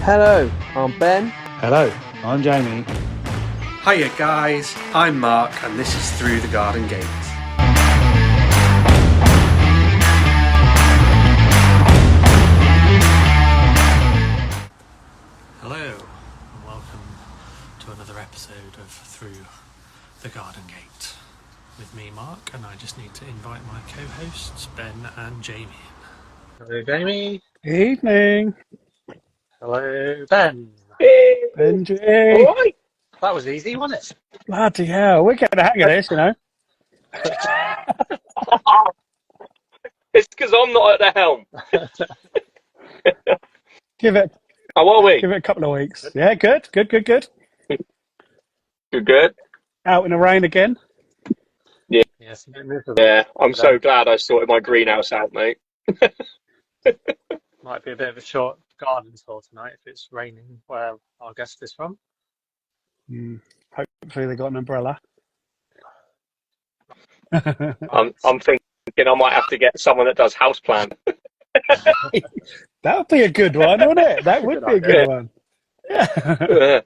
Hello, I'm Ben. Hello, I'm Jamie. Hiya guys, I'm Mark and this is Through the Garden Gate. Hello and welcome to another episode of Through the Garden Gate with me, Mark, and I just need to invite my co-hosts Ben and Jamie. Hello, Jamie. Evening, Hello, Ben. Benji. All right. That was easy, wasn't it? Bloody hell, we're getting the hang of this, you know. It's because I'm not at the helm. Give it How are we? a couple of weeks. Yeah, good. Good. Out in the rain again. Yes. Yeah, I'm so glad I sorted my greenhouse out, mate. Might be a bit of a short garden tour tonight if it's raining where our guest is from. Hopefully they got an umbrella. I'm thinking I might have to get someone that does houseplant. That would be a good one, wouldn't it? That would be a good one. Yeah.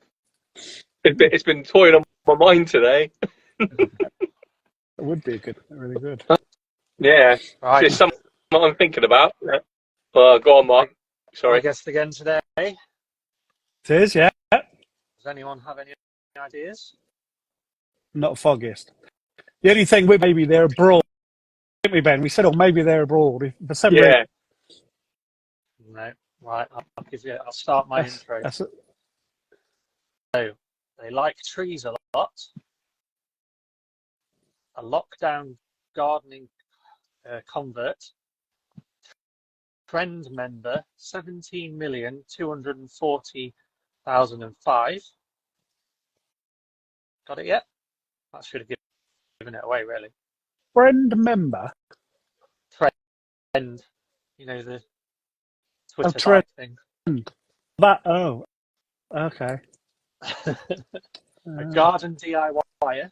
It's been toying on my mind today. It would be really good. Yeah, Right. it's something I'm thinking about. Go on, Mark. Our Sorry. guest again today. It is, yeah. Does anyone have any ideas? Not foggiest. The only thing, maybe they're abroad, didn't we, Ben? We said, maybe they're abroad. For some reason. Yeah. No. Right. I'll start my intro. That's it. So, they like trees a lot. A lockdown gardening convert. Trend member 17,240,005. Got it yet? That should have given it away, really. Friend member. Trend, you know, the Twitter trend. thing. That, okay. A garden DIYer.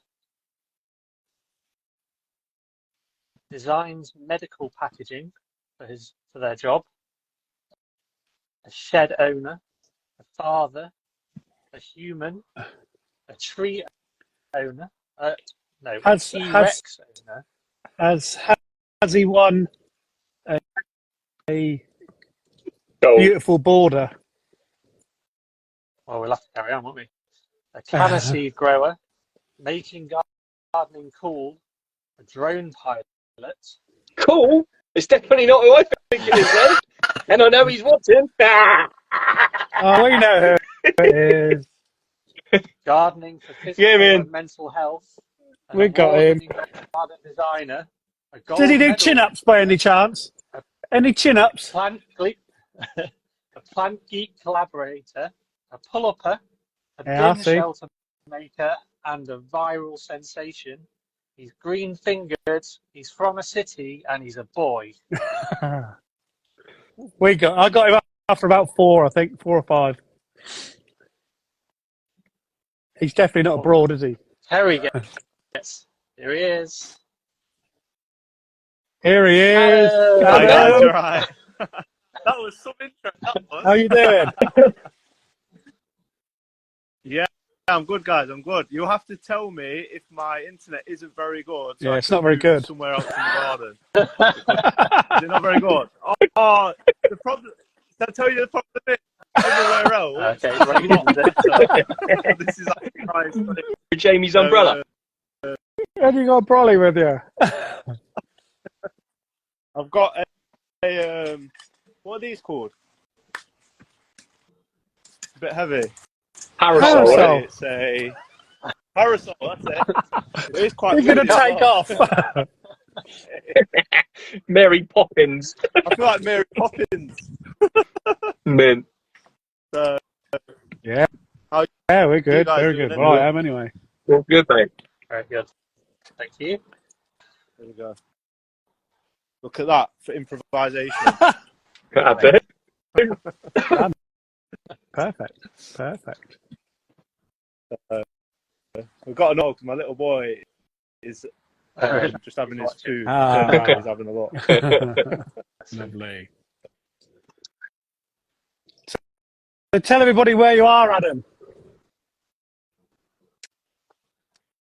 Designs medical packaging for their job. A shed owner, a father, a human, a tree owner. A T-Rex owner. Has he won a Go. beautiful border? Well, we'll have to carry on, won't we? A canna seed grower, making gardening cool. A drone pilot. Cool. It's definitely not who I think it is, though. And I know he's watching. Oh, we know who it is. Gardening for physical and mental health. We got him. Garden designer. Did he do chin-ups by any chance? Any chin-ups? A plant geek collaborator. A pull-upper. A bin shelter maker. And a viral sensation. He's green-fingered. He's from a city, and he's a boy. I got him after about 4, I think, 4 or 5. He's definitely not abroad, is he? Terry gets. Here he is. Here he is. Hello. Right. That was some interest. How you doing? Yeah, I'm good, guys. I'm good. You have to tell me if my internet isn't very good. So Yeah, it's not very good. Somewhere else in the garden. Is it not very good? Oh, the problem. Did I tell you the problem is everywhere else? Okay, This is like nice. Jamie's umbrella. Have you got a brolly with you? I've got a what are these called? It's a bit heavy. Parasol. It's a parasol. That's it. It's quite. You're going to take off. Mary Poppins. I feel like Mary Poppins. Man. Yeah, we're good. Very good. Well, I am anyway. Well, good, mate. Very good. Thank you. There we go. Look at that for improvisation. That's it. Perfect. We've got an because my little boy is just having his food. He's having a lot. Lovely. So tell everybody where you are, Adam.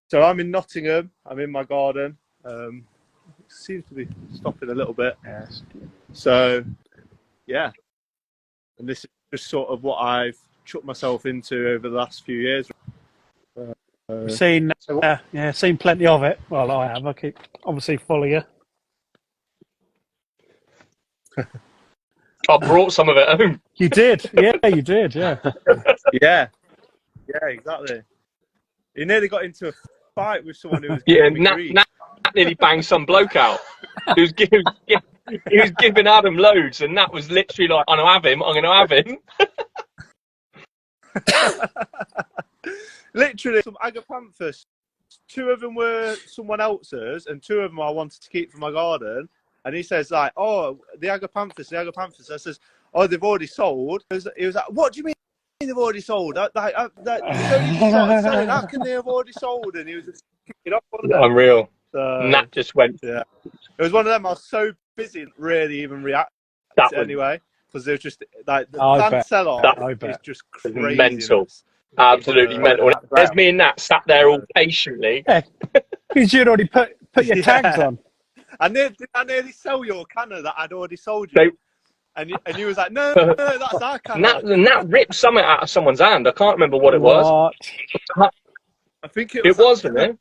So I'm in Nottingham. I'm in my garden. Seems to be stopping a little bit. Yes. So, yeah. And this is just sort of what I've chucked myself into over the last few years. Seen plenty of it. Well, I have. I keep obviously follow you. I brought some of it home. You did, yeah, you did, yeah. Yeah, exactly. He nearly got into a fight with someone who was Yeah, giving me grief. Nat nearly banged some bloke out. He was giving Adam loads, and Nat was literally like, I'm going to have him. Literally, some agapanthus. 2 of them were someone else's, and 2 of them I wanted to keep for my garden. And he says, like, oh, the agapanthus. I says, oh, they've already sold. He was like, what do you mean they've already sold? They've only just started selling. How can they have already sold? And he was just kicking off on them. Unreal. So, Nat just went. Yeah. It was one of them. I was so busy, didn't really even react anyway. Because they were just, like, the plant sell-off is just crazy. Mental. Absolutely mental. There's me and Nat sat there all patiently. Yeah, because you'd already put your tags on. I nearly sell your canna that I'd already sold you. And you was like, no, that's our canna. Nat ripped something out of someone's hand. I can't remember what it was. I think it was. It was, wasn't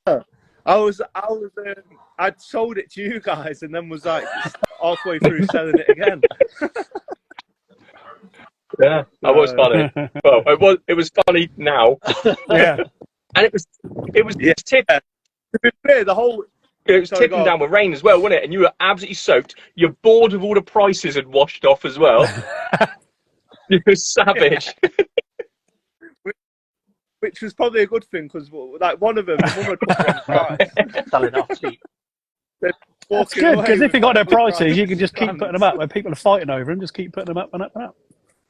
it? I'd sold it to you guys and then was like halfway through selling it again. Yeah, that was funny. Well, it was funny now. Yeah. And it was tipping. To be fair, it was tipping down with rain as well, wasn't it? And you were absolutely soaked. You're bored of all the prices had washed off as well. You were savage. Yeah. Which was probably a good thing because, like, one of them, the mum had put on price. Selling off cheap. That's good because if you got their prices, you can just keep putting them up. When people are fighting over them, just keep putting them up and up and up.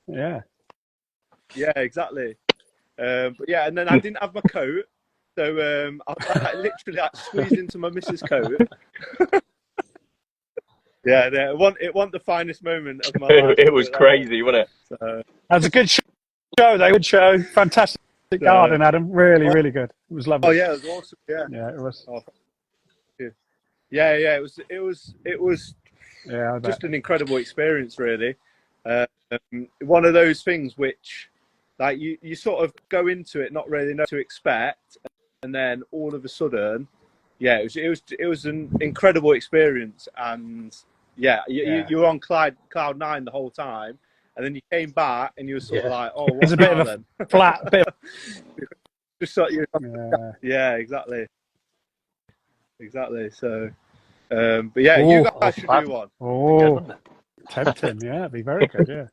Yeah. Yeah, exactly. But yeah, and then I didn't have my coat. So I literally squeezed into my missus' coat. Yeah, it wasn't the finest moment of my life. It was crazy, wasn't it? So, that was a good show, though. Good show. Fantastic garden, Adam. Really, really good. It was lovely. Oh yeah, it was awesome. Yeah, yeah, it was. Oh, yeah. It was yeah, just an incredible experience, really. One of those things which, like, you sort of go into it not really know what to expect. And then all of a sudden, yeah, it was an incredible experience, and yeah, you were on cloud 9 the whole time, and then you came back and you were sort of like, oh, what's a bit of a flat bit. Just sort of, yeah, exactly. So, but yeah, you guys should do one. Oh, tempting, yeah, it'd be very good, yeah,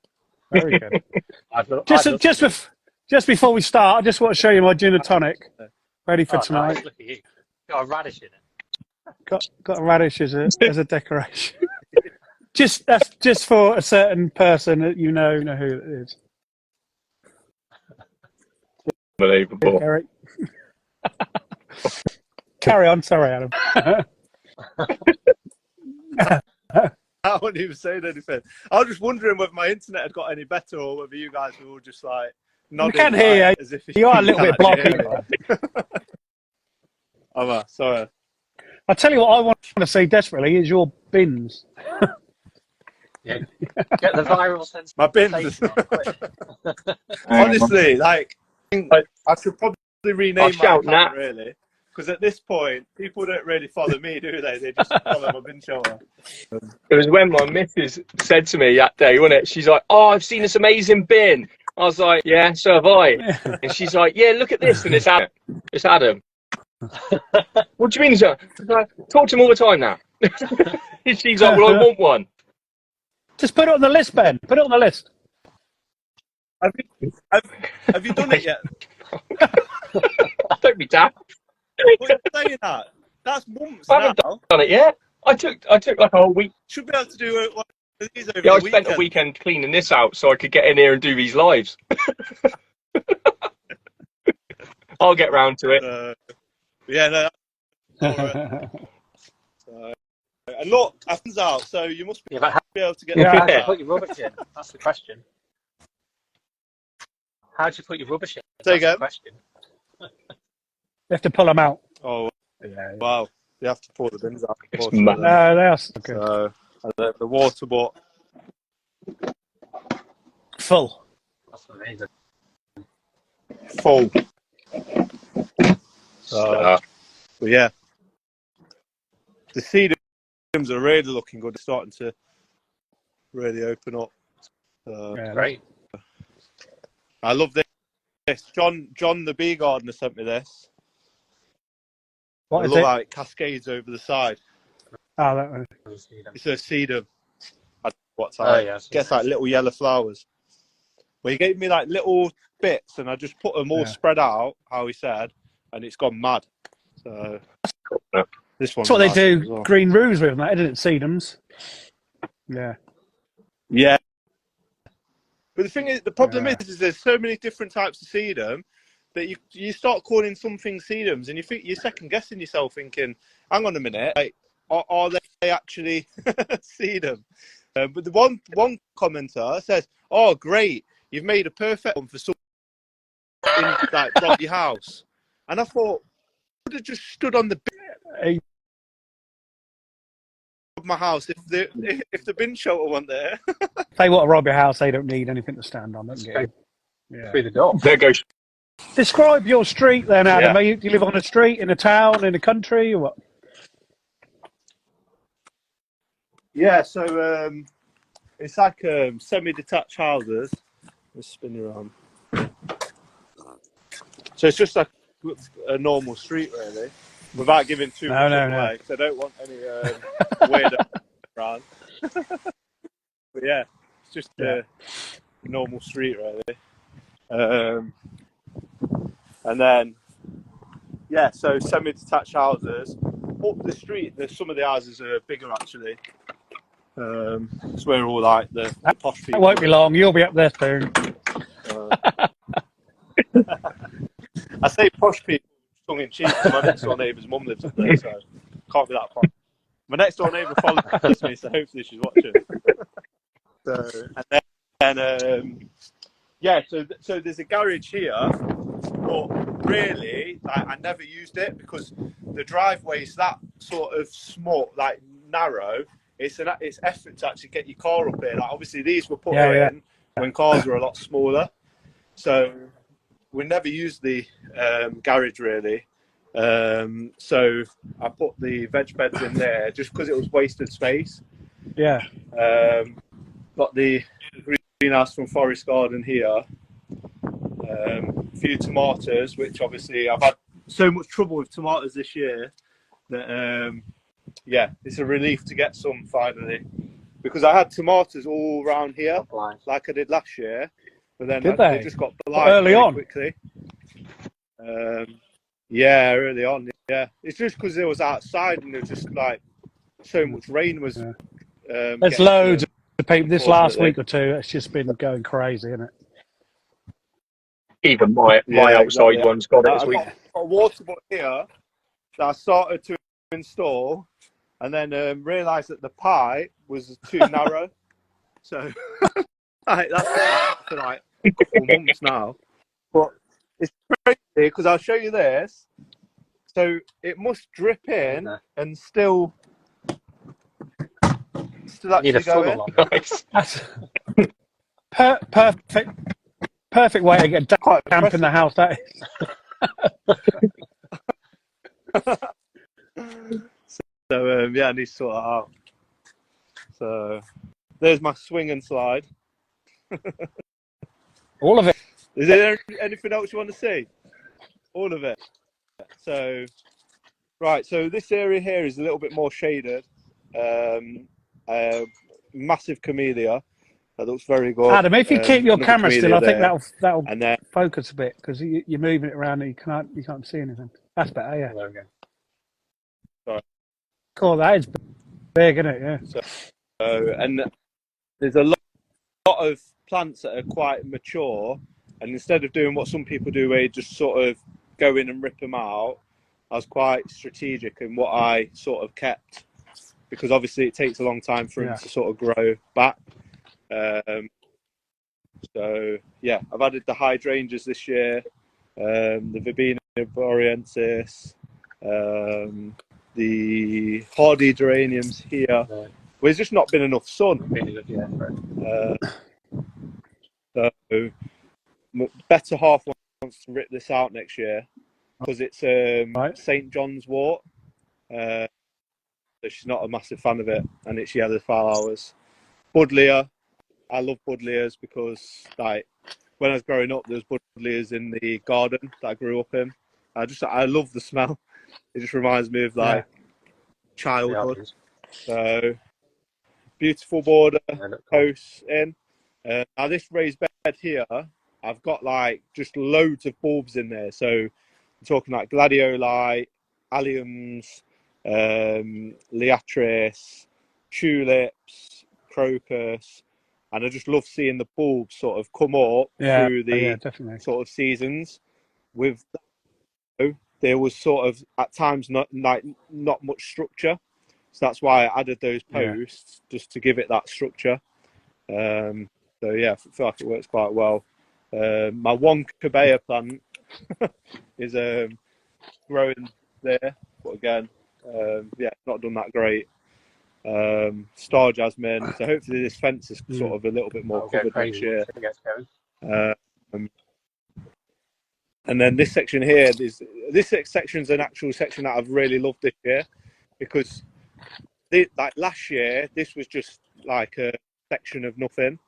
very good. Just before we start, I just want to show you my gin and tonic. Ready for tonight. Nice. Look at you. Got a radish in it. Got a radish as a decoration. That's just for a certain person that you know who it is. Unbelievable. Gary. Carry on. Sorry, Adam. I wouldn't even say anything. I was just wondering whether my internet had got any better or whether you guys were all just like nodding. We can hear you. As if you are a little bit blocky. Oh, sorry. I'll tell you what I want to see desperately is your bins. Yeah. Get the viral sense. My bins. Honestly, like, I should probably rename my account, really. Because at this point, people don't really follow me, do they? They just follow my bin shower. It was when my missus said to me that day, wasn't it? She's like, oh, I've seen this amazing bin. I was like, yeah, so have I. And she's like, yeah, look at this. And it's Adam. It's Adam. What do you mean, sir? Like, talk to him all the time now. She's like, well, I want one. Just put it on the list, Ben. Put it on the list. Have you done it yet? Don't be daft. What are you saying that? That's months I haven't done it yet. I took like a whole week. Should be able to do one of these over I the spent a weekend cleaning this out so I could get in here and do these lives. I'll get round to it. Yeah, no. And look, Athens out, so you must be able to get put your rubbish in. That's the question. How'd you put your rubbish in? Say That's the again? question. You have to pull them out. Oh, Yeah. wow. You have to pour the bins out. It's unfortunately. No, they are good. So, and the water bottle. Full. That's amazing. Full. So, But yeah. The sedums are really looking good. They're starting to really open up. Yeah, Great. I love this. John the bee gardener sent me this. What I is love it? how it cascades over the side. Oh, that one. It's a sedum. I don't know what Oh, type. yeah, Gets like little yellow flowers. Well, he gave me like little bits, and I just put them all spread out, how he said, and it's gone mad. So this one's That's what they nice do as well. green roofs with, that, isn't it? Sedums. Yeah. Yeah. But the thing is, the problem is there's so many different types of sedum that you start calling some things sedums, and you're second guessing yourself, thinking, "Hang on a minute, like, are they actually sedum?" But the one commenter says, "Oh, great, you've made a perfect one for something in like front of your house," and I thought, I would have just stood on the bin of my house if the bin shelter weren't there. If they want to rob your house, they don't need anything to stand on. Through the door. there goes. Describe your street then, Adam. Yeah. Do you live on a street, in a town, in a country, or what? Yeah, so it's like semi-detached houses. Let's spin around. So it's just like a normal street, really, without giving too much away. Because I don't want any weird around. But yeah, it's just a normal street, really. And then, so semi-detached houses. Up the street, some of the houses are bigger, actually. It's where all like the posh people. It won't be long. You'll be up there soon. I say posh people, tongue in cheek. My next door neighbour's mum lives up there, so can't be that posh. My next door neighbour follows me, so hopefully she's watching. So so there's a garage here, but really, like, I never used it because the driveway's that sort of small, like narrow. It's effort to actually get your car up here. Like, obviously, these were put in when cars were a lot smaller, so we never used the garage really. So I put the veg beds in there just because it was wasted space. Yeah. Got the greenhouse from Forest Garden here. A few tomatoes, which obviously I've had so much trouble with tomatoes this year that it's a relief to get some finally, because I had tomatoes all around here like I did last year, but then they just got blight early on quickly. Early on. Yeah, it's just because it was outside and there was just like so much rain was. There's loads of people this last week or two. It's just been going crazy, isn't it? Even my outside one's got it as well. Got a water bottle here that I started to install, and then realised that the pipe was too narrow. So that's for like a couple months now. But it's crazy because I'll show you this. So it must drip in and still actually go in. Nice. That's perfect way to get damp in the house. That is. So I need to sort that out. So there's my swing and slide. all of it. Is there anything else you want to see? All of it. So so this area here is a little bit more shaded. Massive camellia. That looks very good. Adam, if you keep your camera still, I think that'll and then, focus a bit because you're moving it around and you can't see anything. That's better, yeah. There we go. Sorry. Cool, that is big, isn't it? Yeah. So and there's a lot of plants that are quite mature, and instead of doing what some people do, where you just sort of go in and rip them out, I was quite strategic in what I sort of kept, because obviously it takes a long time for them to sort of grow back. So yeah, I've added the hydrangeas this year, the Verbena boreensis, the hardy geraniums here. No, There's just not been enough sun. been a good year for it. So better half wants to rip this out next year because it's Right. St. John's wort. So she's not a massive fan of it, and it's yellow flowers. Buddleia, I love buddleias because like when I was growing up, there was buddleias in the garden that I grew up in. I love the smell. It just reminds me of like childhood. So beautiful border posts in. Now this raised bed here, I've got like just loads of bulbs in there. So I'm talking like gladioli, alliums, liatris, tulips, crocus, and I just love seeing the bulbs sort of come up through the sort of seasons. With there was sort of at times not much structure, so that's why I added those posts just to give it that structure. So yeah, I feel like it works quite well. My one cabea plant is growing there, but again, not done that great. Star jasmine. So hopefully this fence is sort of a little bit more covered next year. And then this section here, this section's an actual section that I've really loved this year because like last year, this was just like a section of nothing.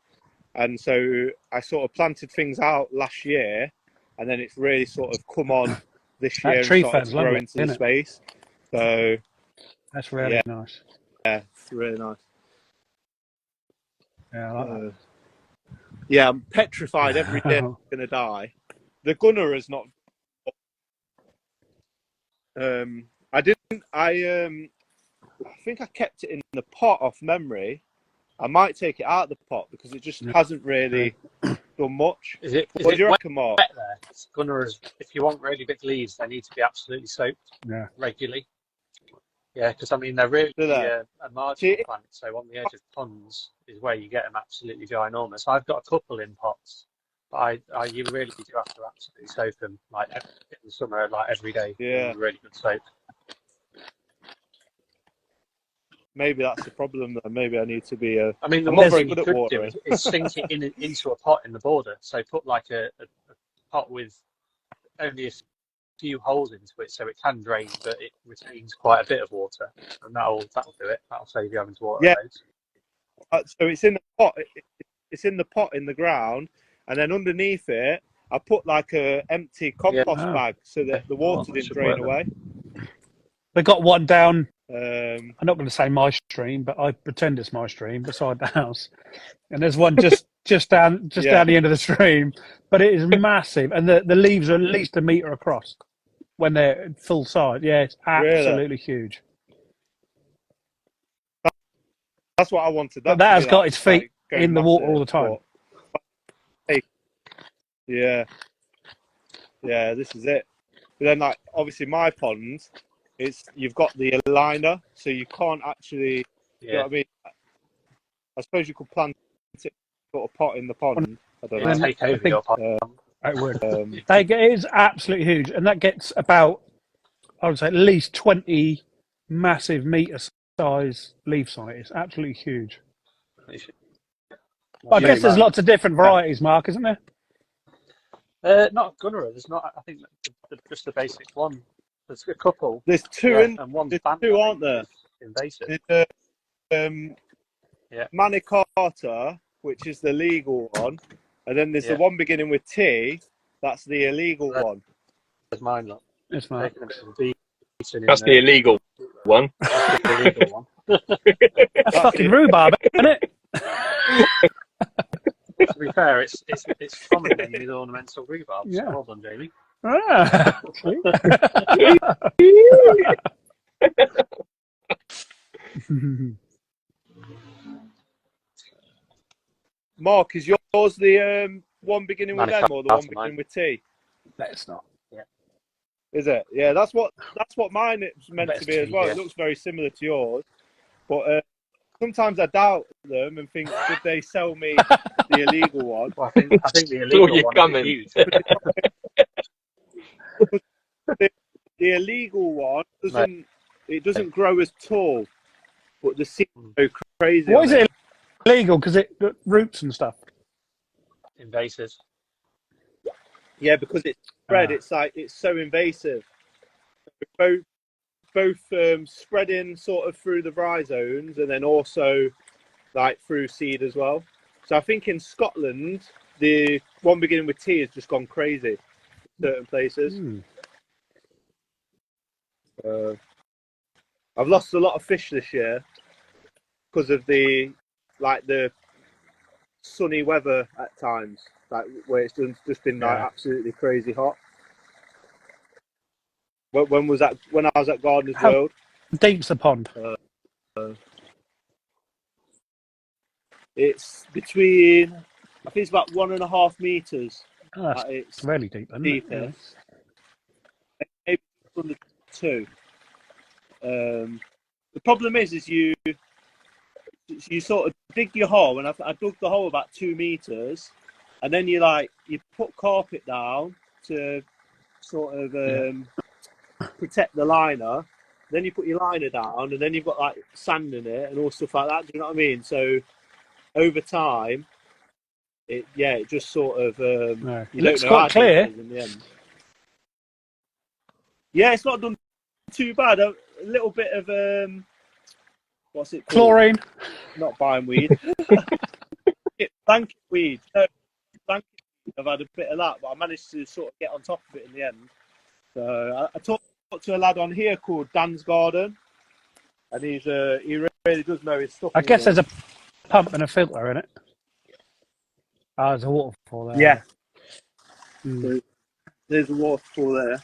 And so I sort of planted things out last year, and then it's really sort of come on this year and started to grow into the space. So that's really nice. Yeah, it's really nice. Yeah, I like that. Yeah, I'm petrified every day I'm going to die. The gunner is not. I think I kept it in the pot off memory. I might take it out of the pot because it just hasn't really done much. What do you reckon, Mark? Wet there? Gunners, if you want really big leaves, they need to be absolutely soaked regularly. Yeah, because I mean they're really a marginal plant. So on the edge of ponds is where you get them absolutely ginormous. I've got a couple in pots, but you really do have to absolutely soak them like in the summer, like every day. Yeah, really good soak. Maybe that's the problem. Though. Maybe I need to be a. I mean, the I'm one not very thing good you at could watering. do is sink it into a pot in the border. So put like a pot with only a few holes into it, so it can drain, but it retains quite a bit of water, and that'll do it. That'll save you having to water those. So it's in the pot. It's in the pot in the ground, and then underneath it, I put like a empty compost bag so that the water didn't drain away. They got one down. I'm not going to say my stream, but I pretend it's my stream beside the house. And there's one just down the end of the stream, but it is massive, and the leaves are at least a metre across when they're full size. Yeah, it's absolutely huge. That's what I wanted. But that has got its feet in the water all the time. Yeah, this is it. But then, like, obviously, my pond, you've got the aligner, so you can't actually. You know what I mean? I suppose you could plant it, put a pot in the pond. I don't know. Take over your pond. It would. It is absolutely huge, and that gets about, I would say, at least 20 massive metre-size leaves on it. It's absolutely huge. I guess there's lots of different varieties, Mark, isn't there? Not Gunnerer. There's not. I think just the basic one. There's a couple. There's two and one's there's two, aren't there? Invasive. Manicata, which is the legal one, and then there's the one beginning with T. That's the illegal one. There's mine, look. It's mine. That's the illegal one. That's the illegal one. That's fucking rhubarb, isn't it? To be fair, it's common with ornamental rhubarb. Yeah. So well done, Jamie. Mark, is yours the one beginning with M or the one beginning with T? No, it's not. Yeah. Is it? Yeah, that's what mine is meant to be as well. It looks very similar to yours, but sometimes I doubt them and think, would they sell me the illegal one? Well, I think the illegal one is huge. The illegal one doesn't grow as tall, but the seeds go crazy. Why is it illegal? Because it roots and stuff. Invasive. Yeah, because it's spread. It's so invasive. Both spreading sort of through the rhizomes and then also like through seed as well. So I think in Scotland, the one beginning with T has just gone crazy in certain places. I've lost a lot of fish this year because of the sunny weather at times, like where it's just been like absolutely crazy hot. When was that? When I was at Gardeners World. Deep's the pond? It's between, I think it's about 1.5 meters. Oh, that's it's really deep, isn't it? Yeah. Maybe under 2. The problem is you sort of dig your hole, and I dug the hole about 2 meters, and then you put carpet down to sort of protect the liner. Then you put your liner down, and then you've got like sand in it and all stuff like that. Do you know what I mean? So over time, it just sort of No. you Looks don't know quite clear in the end. Yeah, it's not done too bad. A little bit of what's it called? Chlorine. Not bindweed. Blanket weed. No, blanket weed. I've had a bit of that, but I managed to sort of get on top of it in the end. So I talked to a lad on here called Dan's Garden, and he really does know his stuff. I guess there's a pump and a filter in it. Oh, there's a waterfall there. Yeah. So there's a waterfall there.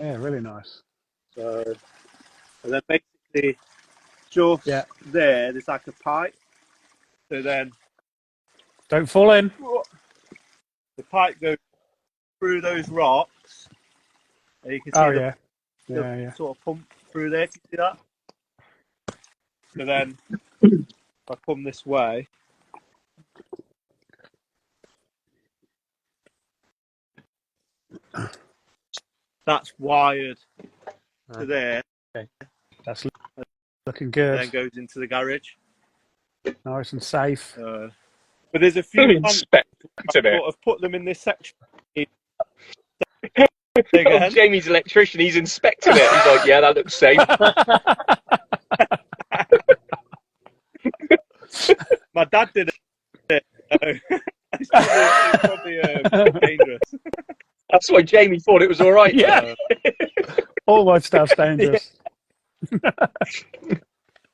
Yeah, really nice. So, and then basically just there's like a pipe. So then don't fall in. The pipe goes through those rocks, and you can see the sort of pump through there. Can you see that? So then, if I come this way, that's wired to there. Okay. That's looking good. And then goes into the garage. Nice and safe. But there's a few sort of put them in this section. Jamie's electrician, he's inspecting it. He's like, yeah, that looks safe. My dad did it. It's probably dangerous. That's why Jamie thought it was all right. Yeah. All my stuff's dangerous.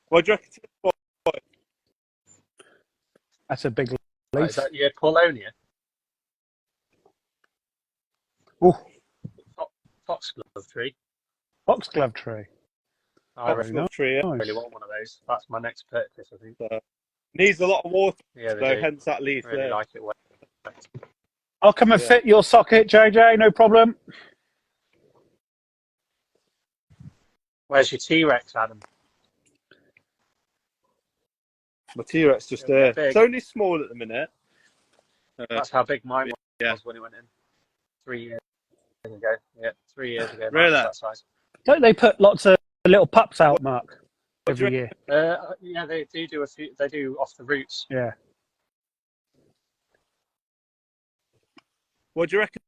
What do you reckon? That's a big leaf. Is that your Paulonia? Oh. Foxglove tree. Foxglove tree. I really nice. Really want one of those. That's my next purchase, I think. Needs a lot of water, though, hence that leaf really there. like it. I'll come and fit your socket, JJ, no problem. Where's your T-Rex, Adam? My T-Rex just there. It's only small at the minute. That's how big mine was when it went in 3 years ago. Yeah, 3 years ago. Really? That size. Don't they put lots of little pups out, Mark, every year? Yeah, they do a few. They do off the roots. Yeah. What do you reckon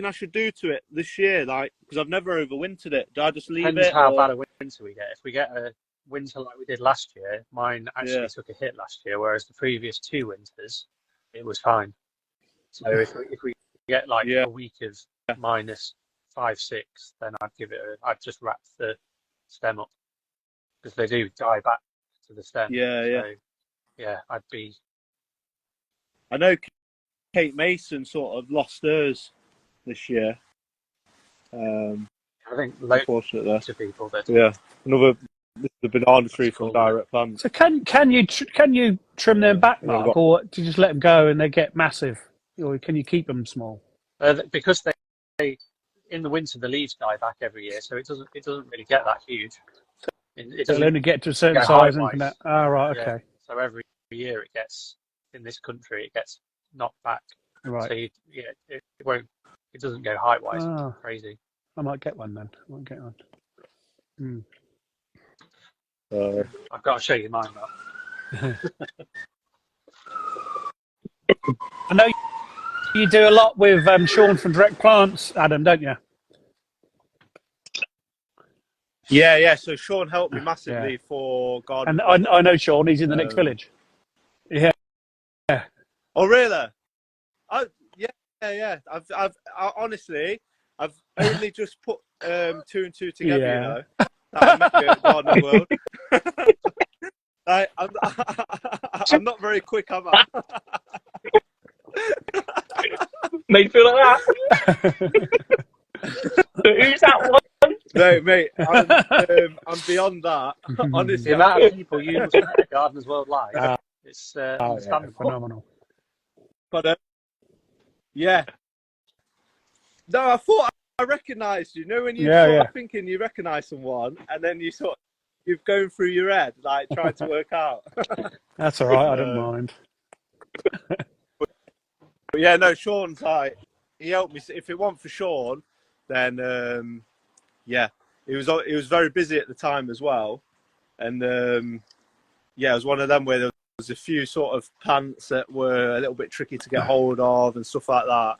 I should do to it this year? Like, because I've never overwintered it. Do I just leave Depends it? how bad a winter we get. If we get a winter like we did last year, mine actually took a hit last year, whereas the previous 2 winters, it was fine. So if we get like a week of -5, -6, then I'd just wrap the stem up, because they do die back to the stem. I'd be. I know Kate Mason sort of lost hers this year. I think loads of people did. Yeah, the banana tree from Direct Plants. So can you trim them back, Mark, or do you just let them go and they get massive, or can you keep them small? Because they in the winter the leaves die back every year, so it doesn't really get that huge. It It'll doesn't only get to a certain go size and height-wise. right, Yeah. okay. So every year it gets, in this country, it gets knocked back. Right. So it won't. It doesn't go height-wise. Ah, Crazy. I might get one then. I might get one. I've got to show you mine, Matt. I know you do a lot with Sean from Direct Plants, Adam, don't you? Yeah. So Sean helped me massively for garden. And I know Sean. He's in the next village. Yeah. Oh really? Yeah. I've honestly, I've only just put 2 and 2 together. Yeah. You know, that I met you at Garden World. I'm not very quick, am I? Made you feel like that? So who's that one? No, mate, I'm beyond that. Honestly, The amount of people you must at Gardeners World Live, it's understandable. Phenomenal. But yeah, no, I thought I recognised you. You know when you sort of thinking you recognise someone, and then you're going through your head like trying to work out. That's all right. I don't mind. But yeah, no, Sean's like, he helped me. If it weren't for Sean, then he was very busy at the time as well, and it was one of them where there was a few sort of plants that were a little bit tricky to get hold of and stuff like that.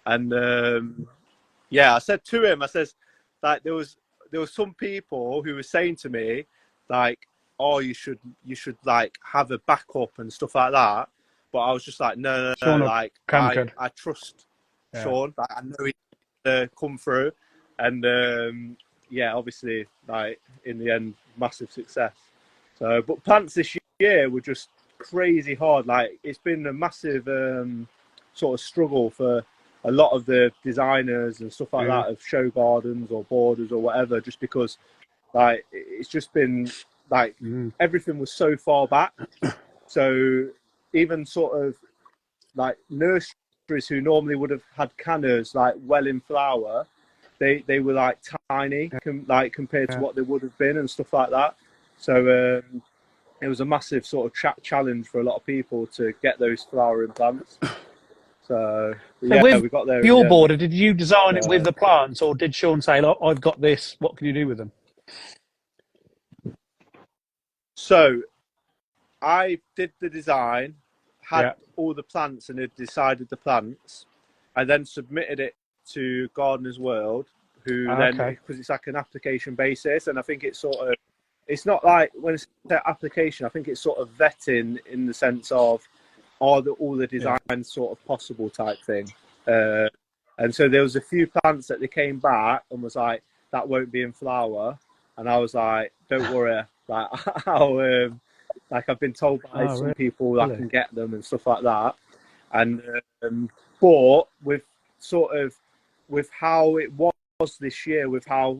And I said to him, I says like there was some people who were saying to me like, oh, you should like have a backup and stuff like that. But I was just like, no, like I trust Sean. Like, I know he'll come through, and obviously, like in the end, massive success. So, but plants this year were just crazy hard. Like it's been a massive sort of struggle for a lot of the designers and stuff like that of show gardens or borders or whatever, just because like it's just been like everything was so far back. So even sort of like nurseries who normally would have had cannas like well in flower, they were like tiny compared to what they would have been and stuff like that. So it was a massive sort of challenge for a lot of people to get those flowering plants. So we got there. Your border, did you design it with the plants, or did Sean say, "Look, I've got this. What can you do with them?" So I did the design, had all the plants, and had decided the plants. I then submitted it to Gardeners World, who then, because it's like an application basis, and I think it's sort of, it's not like when it's an application, I think it's sort of vetting in the sense of, are all the designs sort of possible type thing. And so there was a few plants that they came back and was like, that won't be in flower. And I was like, don't worry, like I've been told by some people that I can get them and stuff like that. And but with how it was this year, with how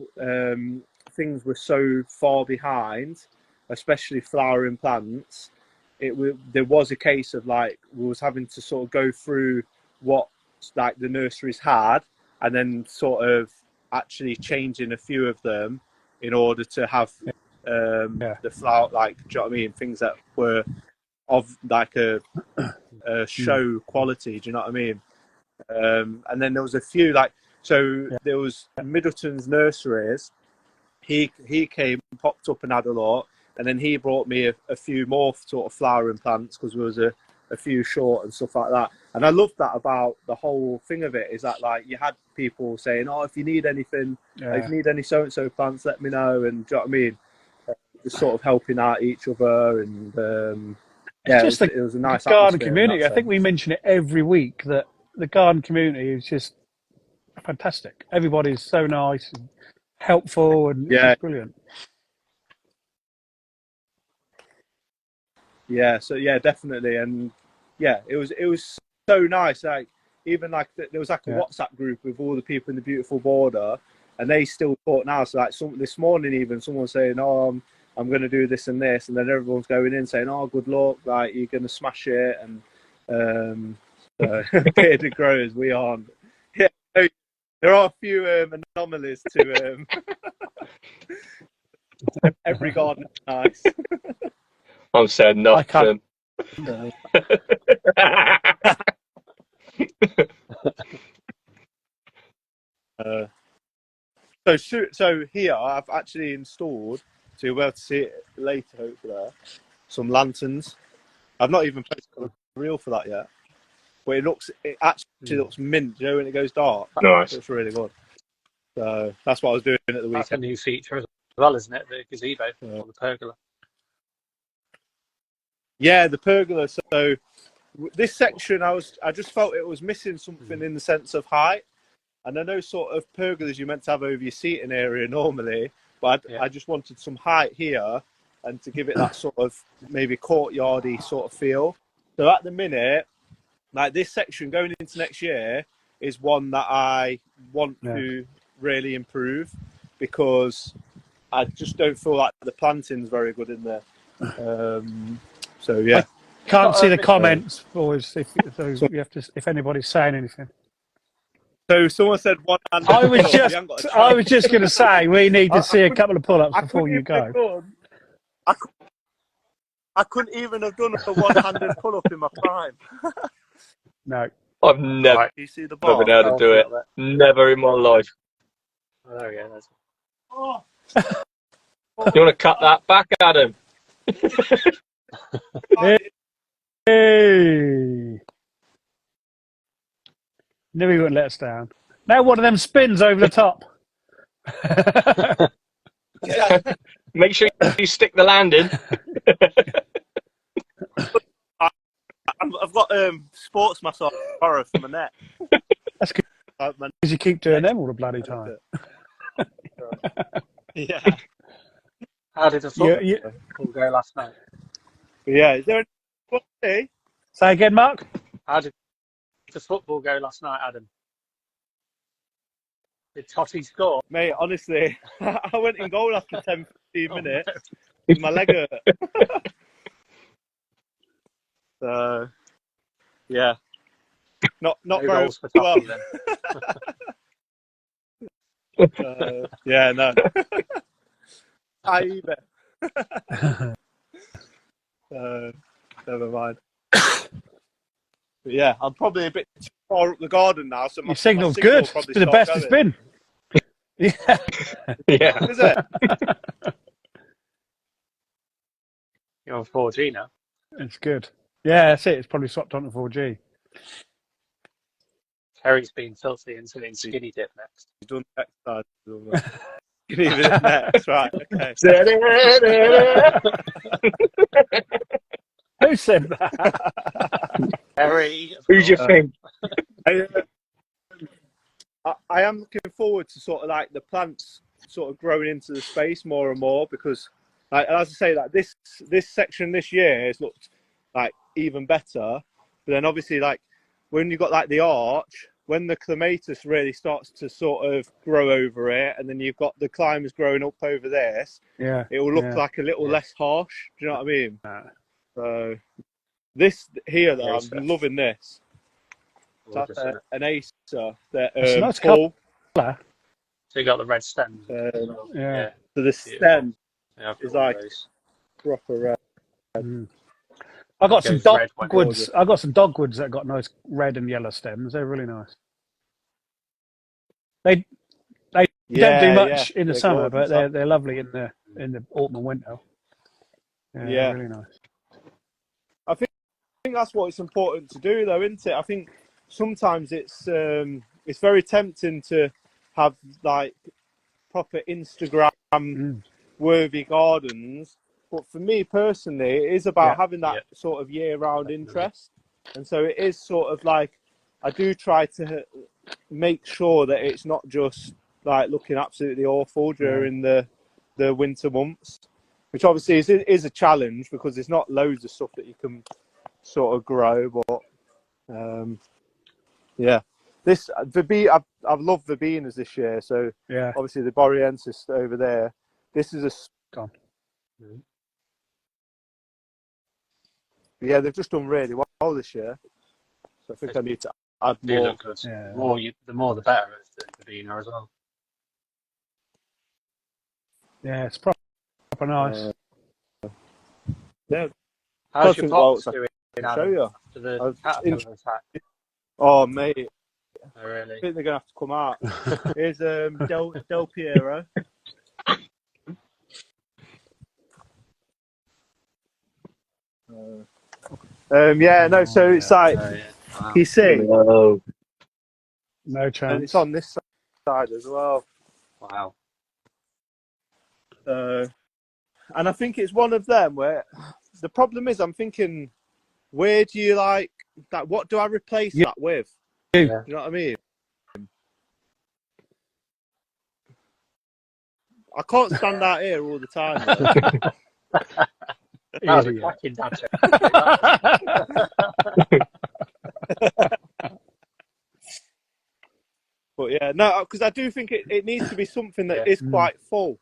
things were so far behind, especially flowering plants, there was a case of like we was having to sort of go through what like the nurseries had, and then sort of actually changing a few of them in order to have the flower, like, do you know what I mean, things that were of like a show quality, do you know what I mean? And then there was a few there was Middleton's nurseries. He came, popped up and had a lot, and then he brought me a few more sort of flowering plants because there was a few short and stuff like that. And I loved that about the whole thing of it, is that like you had people saying, oh, if you need anything, if you need any so-and-so plants, let me know. And do you know what I mean? Just sort of helping out each other. And it was a nice garden community. I think we mention it every week that the garden community is just fantastic. Everybody's so nice and helpful, and it's brilliant. Yeah, so definitely. And it was so nice. Like even like there was like a WhatsApp group with all the people in the beautiful border, and they still talk now. So like this morning, even someone saying, "Oh, I'm going to do this and this," and then everyone's going in saying, "Oh, good luck! Like you're going to smash it." And bearded growers, we aren't. Yeah, there are a few anomalies to Every garden is nice. I'm saying nothing. So here I've actually installed, so you'll be able to see it later hopefully, some lanterns. I've not even posted a reel for that yet, but it actually looks mint, you know, when it goes dark. Nice. It's really good. So that's what I was doing at the weekend. That's a new feature as well, isn't it? The gazebo or the pergola. Yeah, the pergola. So this section, I just felt it was missing something in the sense of height. And I know sort of pergolas you're meant to have over your seating area normally, but I just wanted some height here and to give it that sort of maybe courtyardy sort of feel. So at the minute, like this section going into next year is one that I want to really improve because I just don't feel like the planting's very good in there. So yeah. I can't see the comments, boys. So you have to, if anybody's saying anything. So someone said one hand. I was just going to say we need to see a couple of pull-ups before you go. I couldn't even have done a one-handed pull-up in my prime. No, I've never you see the bar? been able to do it. Never in my life. Oh, there we go. You want to cut that back, Adam? Hey! Knew he wouldn't let us down. Now one of them spins over the top. Make sure you stick the landing. I've got sports massage borrowed from my neck. That's good. Because you keep doing them all the bloody time. Yeah. How did the football go last night? Yeah. Is there any... Say again, Mark? How did the football go last night, Adam? Did Totti score? Mate, honestly, I went in goal after 10, 15 minutes with my leg hurt. So, yeah. Not No very goals for Totti, well. Yeah, no. I even. Never mind. But yeah, I'm probably a bit too far up the garden now. So your signal's good. It's the best it's been. Yeah. Yeah. Is it? You're on 4G now. It's good. Yeah, that's it. It's probably swapped on to 4G. Terry's been filthy and doing skinny dip next. He's done exercise. Skinny dip next, right? Okay. Who said that? Terry. Who's your thing? I am looking forward to sort of like the plants sort of growing into the space more and more because, like, as I say, like this section this year has looked like even better. But then obviously, like when you've got like the arch, when the clematis really starts to sort of grow over it, and then you've got the climbers growing up over this, it will look like a little less harsh. Do you know what I mean? So this here, though, I'm loving this. That's an Acer. It's a nice colour. So you got the red stem. Yeah. So the stem is like proper red. I got some dogwoods. I got some dogwoods that got nice red and yellow stems. They're really nice. They don't do much in the summer, but they're lovely in the autumn and winter. Yeah, really nice. I think that's what it's important to do, though, isn't it? I think sometimes it's very tempting to have like proper Instagram worthy gardens, but for me personally, it is about having that sort of year-round interest, and so it is sort of like I do try to make sure that it's not just like looking absolutely awful during the winter months, which obviously is a challenge because there's not loads of stuff that you can sort of grow, but I've loved verbenas this year, so obviously the Boreensis over there, this is they've just done really well this year, so I think I need to add more. Look good. The more the better with the verbena as well. Yeah, it's proper nice. Yeah. How's your box Well, doing? Show you. After the caterpillar attack? Oh, mate. Oh, really? I think they're going to have to come out. Here's Del Piero. Yeah, no, so it's like, Wow. you see, No and chance. it's on this side as well. Wow. And I think it's one of them where the problem is, I'm thinking, where do you like that? What do I replace that with? Yeah. You know what I mean? I can't stand out here all the time. That was a cracking dad joke. But yeah, no, because I do think it needs to be something that is quite full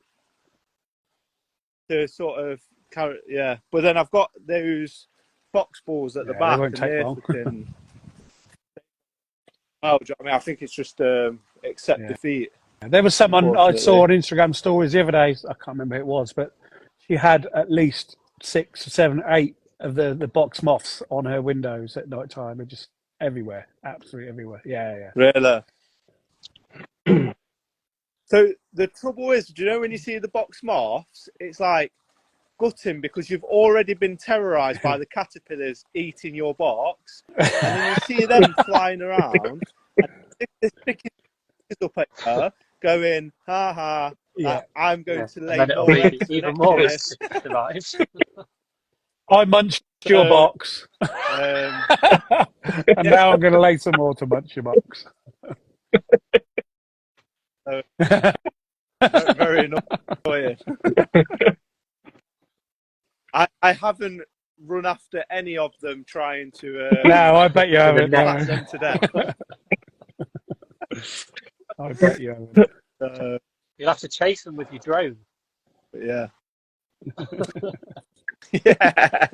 to sort of carry. Yeah, but then I've got those box balls at the back, they won't and take they're long. fucking. Oh, do you know what I mean? I think it's just accept defeat. There was someone I saw on Instagram stories the other day. I can't remember who it was, but she had at least 6, 7, 8 of the box moths on her windows at night time. They're just everywhere, absolutely everywhere. Yeah. Really? So the trouble is, do you know when you see the box moths, it's like gutting because you've already been terrorised by the caterpillars eating your box, and then you see them flying around, and they're sticking up at her, going, ha ha, I'm going to lay more eggs even more device. I munched your box, and now I'm going to lay some more to munch your box. Very annoying. I haven't run after any of them trying to. No, I bet you haven't. Clap them to death. I bet you haven't. You'll have to chase them with your drone. Yeah. Yeah.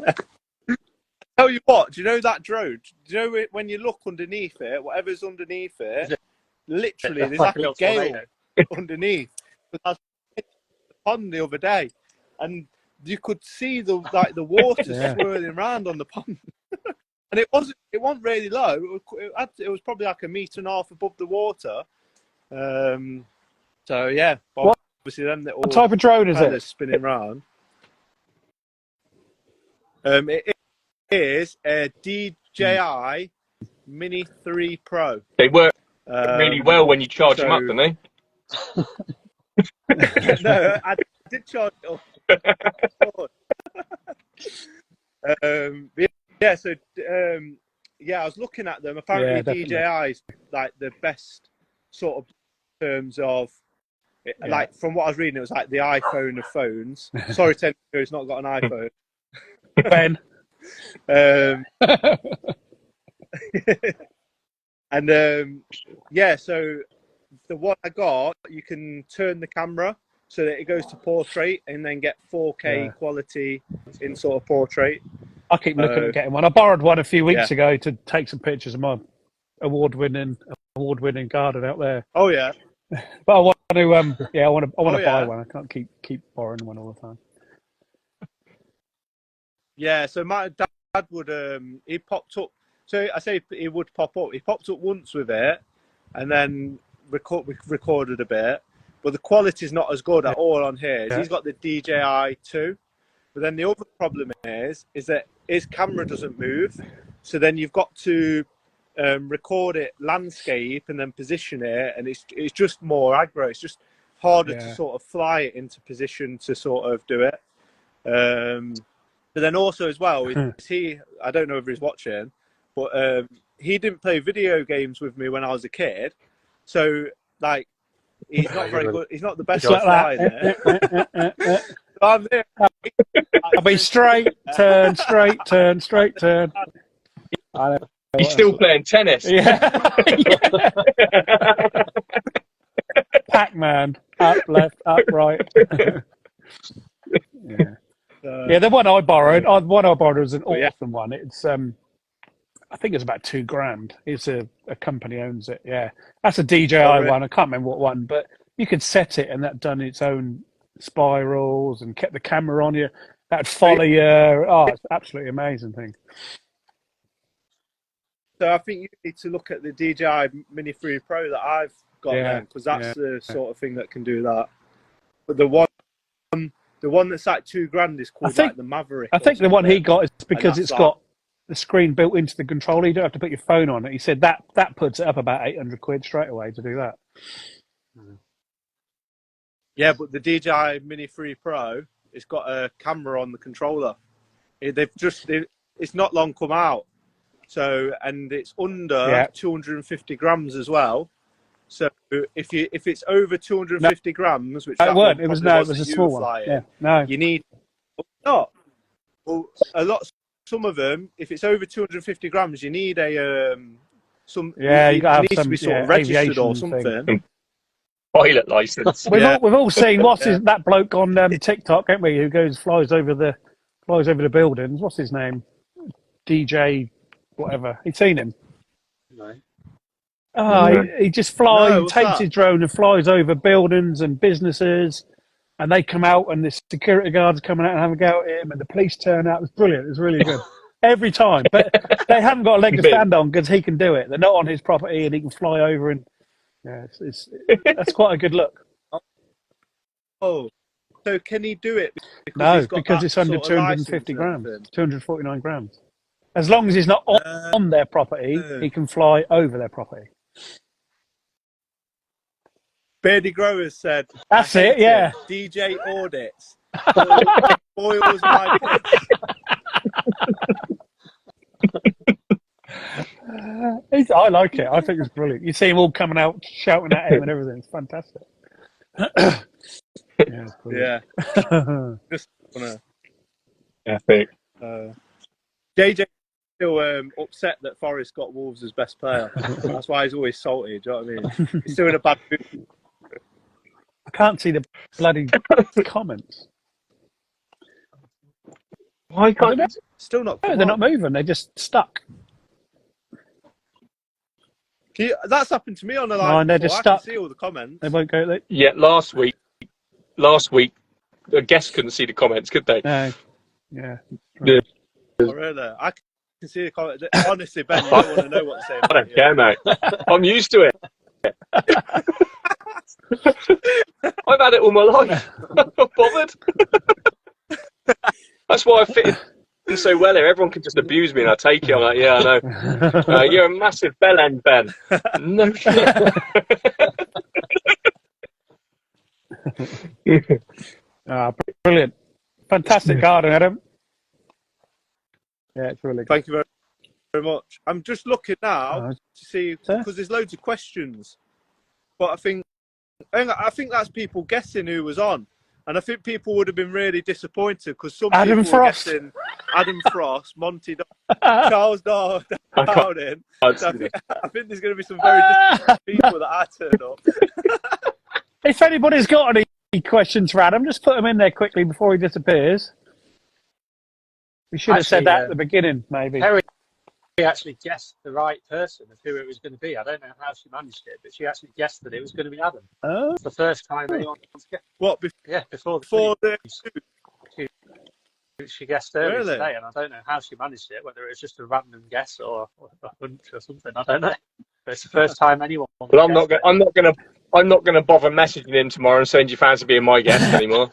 Tell you what, do you know that drone? Do you know when you look underneath it, whatever's underneath it, literally there's like a gale underneath. But I was in the pond the other day, and you could see the water swirling around on the pond. And it wasn't really low. It was probably like 1.5 meters above the water. So yeah, obviously them little what type of drone is it? Spinning around. It is a DJI Mini 3 Pro. They work really well when you charge them up, don't they? No, I did charge it up. I was looking at them. Apparently, DJI is like the best sort of terms of, like from what I was reading, it was like the iPhone of phones. Sorry, Tenko, who's not got an iPhone. Ben. So the one I got, you can turn the camera so that it goes to portrait and then get 4K quality in sort of portrait. I keep looking at getting one. I borrowed one a few weeks ago to take some pictures of my award-winning garden out there. Oh yeah. But I want to I want to buy one. I can't keep borrowing one all the time. Yeah, so my dad would he popped up. So I say he would pop up. He popped up once with it, and then we recorded a bit. But the quality's not as good at all on his. He's got the DJI 2. But then the other problem is that his camera doesn't move. So then you've got to record it landscape and then position it, and it's just more aggro. It's just harder to sort of fly it into position to sort of do it. But then also as well, I don't know if he's watching, but he didn't play video games with me when I was a kid. So like, he's not very good. He's not the best flying it. So I'm there. I'll be straight turn. He's still playing tennis. Yeah. Pac-Man, up, left, up, right. The one I borrowed. Was an awesome one. It's I think it's about $2,000. It's a company owns it. Yeah, that's a DJI one. I can't remember what one, but you could set it and that done its own spirals and kept the camera on you. That'd follow you. Oh, it's absolutely amazing thing. So I think you need to look at the DJI Mini 3 Pro that I've got then, because that's the sort of thing that can do that. But the one that's like $2,000 is called like the Maverick. I think the one he got is because it's got the screen built into the controller. You don't have to put your phone on it. He said that puts it up about £800 straight away to do that. Yeah, but the DJI Mini 3 Pro, it's got a camera on the controller. It's not long come out. So, and it's under 250 grams as well. So if it's over 250 grams, which it weren't. It was a small one. Flying, no, you need not. Well, some of them, if it's over 250 grams, you need a some. Yeah, you got to have needs some to be sort of registered or something. Thing. Pilot license. We've all seen that bloke on TikTok, haven't we? Who flies over the buildings. What's his name? DJ, whatever. You've seen him? No. Oh, he just flies, takes his drone and flies over buildings and businesses, and they come out and the security guards coming out and have a go at him, and the police turn out. It was brilliant. It was really good every time. But they haven't got a leg to stand on because he can do it. They're not on his property, and he can fly over and. Yeah, that's quite a good look. Oh, so can he do it? Because it's under 250 grams, 249 grams. As long as he's not on their property, he can fly over their property. Beardy Growers said, "That's it, yeah." DJ audits boils my piss. I like it. I think it's brilliant. You see him all coming out, shouting at him and everything. It's fantastic. Yeah. Just wanna. Epic. JJ still upset that Forrest got Wolves as best player. That's why he's always salty. Do you know what I mean? He's still in a bad mood. I can't see the bloody comments. Why can't you? Still not. No, they're not moving. They're just stuck. That's happened to me on the line. No, they're just stuck. I can see all the comments. They won't go. Yeah, last week, the guests couldn't see the comments, could they? No. Yeah. Right. Oh, really? I can see the comments. Honestly, Ben, you don't want to know what to say. I don't care, mate. I'm used to it. I've had it all my life. I'm not bothered. That's why I fit in so well here. Everyone can just abuse me and I take it. I'm like, yeah, I know. You're a massive bellend, Ben. No shit. Brilliant. Fantastic garden, Adam. Yeah, it's really good. Thank you very much. I'm just looking now to see, because there's loads of questions. But I think that's people guessing who was on. And I think people would have been really disappointed because some Adam people Frost. were guessing Adam Frost, Monty Charles Dowding. So I think there's going to be some very disappointed people that I turn up. If anybody's got any questions for Adam, just put them in there quickly before he disappears. We should have said that at the beginning, maybe. Terry actually guessed the right person of who it was going to be. I don't know how she managed it, but she actually guessed that it was going to be Adam. Oh. It's the first time anyone's guessed. What? Before the she guessed earlier today, and I don't know how she managed it, whether it was just a random guess or a hunch or something. I don't know. But it's the first time anyone. Well, I'm not going to bother messaging him tomorrow and saying, "Do you fancy being my guest anymore?"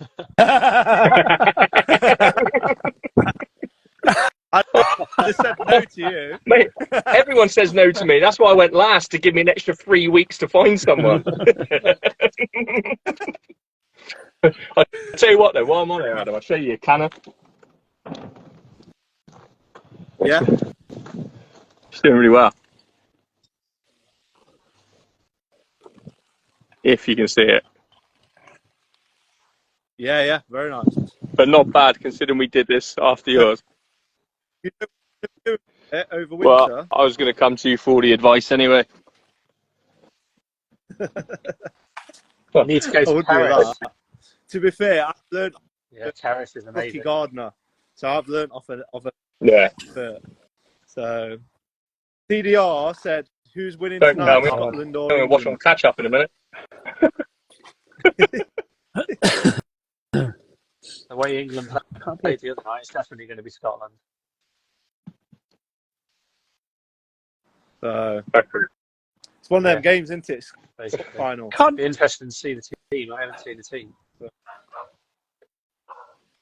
I just said no to you. Mate, everyone says no to me. That's why I went last, to give me an extra 3 weeks to find someone. I'll tell you what, though, while I'm on here, Adam, I'll show you a canner. Yeah. She's doing really well. If you can see it. Yeah, very nice. But not bad, considering we did this after yours. You do it over winter? Well, I was going to come to you for all the advice anyway. I need to go to Paris. To be fair, I've learned. Yeah, Paris is amazing. Lucky gardener, so I've learned off a yeah. So, TDR said, "Who's winning Don't tonight, tell me. Scotland or I'm going to watch on catch up in a minute." The way England played the other night, it's definitely going to be Scotland. It's one of them games, isn't it? Basically. Final. It'd be interesting to see the team. I haven't seen the team. But...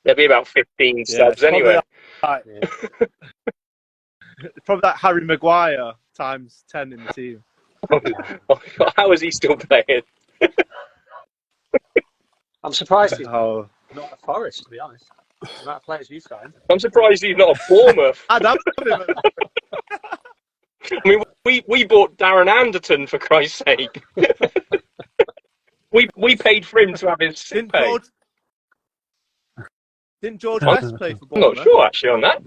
There'll be about 15 subs anyway. Probably like Harry Maguire times 10 in the team. How is he still playing? I'm surprised he's not a Forest, to be honest. The amount of players you've signed. I'm surprised he's not a Bournemouth. I mean, we bought Darren Anderton, for Christ's sake. we paid for him to have his sick pay. Didn't George Best play for I'm Bournemouth? not sure, actually, on that.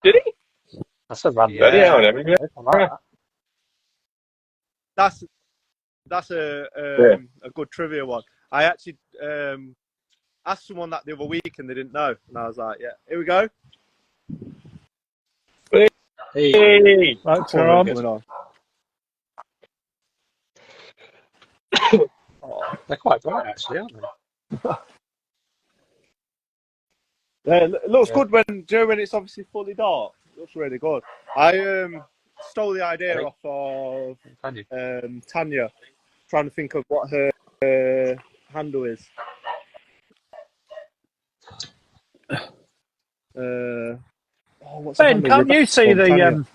Did he? That's a random. That's a good trivia one. I actually asked someone that the other week and they didn't know, and I was like, "Yeah, here we go." Hey. Lights are on. They're quite bright, actually, aren't they? Yeah, it looks good when it's obviously fully dark. It looks really good. I stole the idea off of Tanya, trying to think of what her handle is. Ben, can't you see the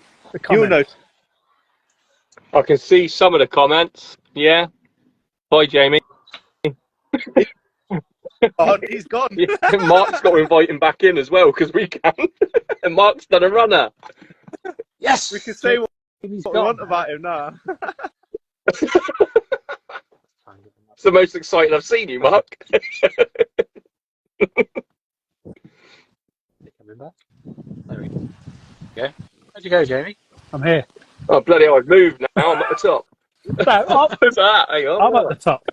comment? You know. I can see some of the comments. Yeah. Bye, Jamie. Oh, he's gone. Yeah, Mark's got to invite him back in as well because we can. And Mark's done a runner. Yes, we can say what we want about him now. It's the most exciting I've seen you, Mark. Coming back. There we go. Where'd you go, Jamie? I'm here. Oh, bloody hell, I've moved now. I'm at the top. What's that? Hang on. I'm at the top.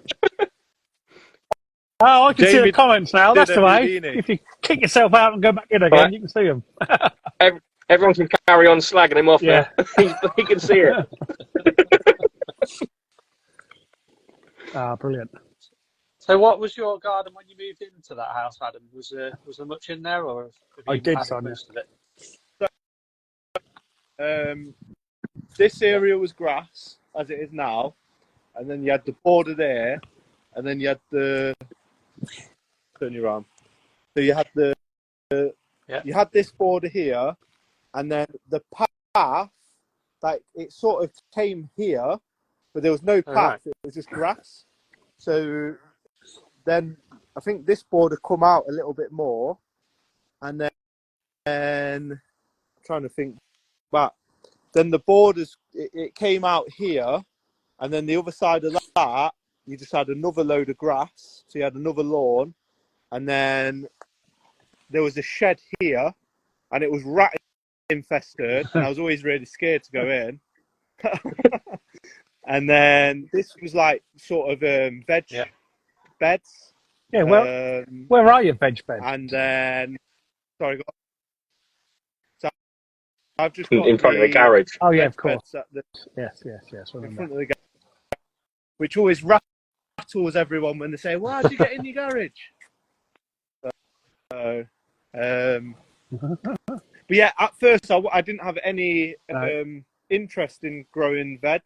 Oh, I can see the comments now. That's the way. If you kick yourself out and go back in again, you can see them. Everyone can carry on slagging him off now. He can see it. Brilliant. So what was your garden when you moved into that house, Adam? Was there much in there, or I did, son. Most of it? This area was grass, as it is now, and then you had the border there, and then you had the... Turn you around. So you had you had this border here, and then the path, like it sort of came here, but there was no path. It was just grass. So then I think this border come out a little bit more, and then I'm trying to think back. Then the borders it came out here, and then the other side of that you just had another load of grass. So you had another lawn. And then there was a shed here, and it was rat infested, and I was always really scared to go in. And then this was like sort of veg beds. Yeah, well, where are your veg beds? And then, sorry, so I've just got in front of the garage. Oh yeah, of course. Yes. In front of the garage, which always rattles everyone when they say, "Why did you get in your garage?" But yeah, at first I didn't have any interest in growing veg,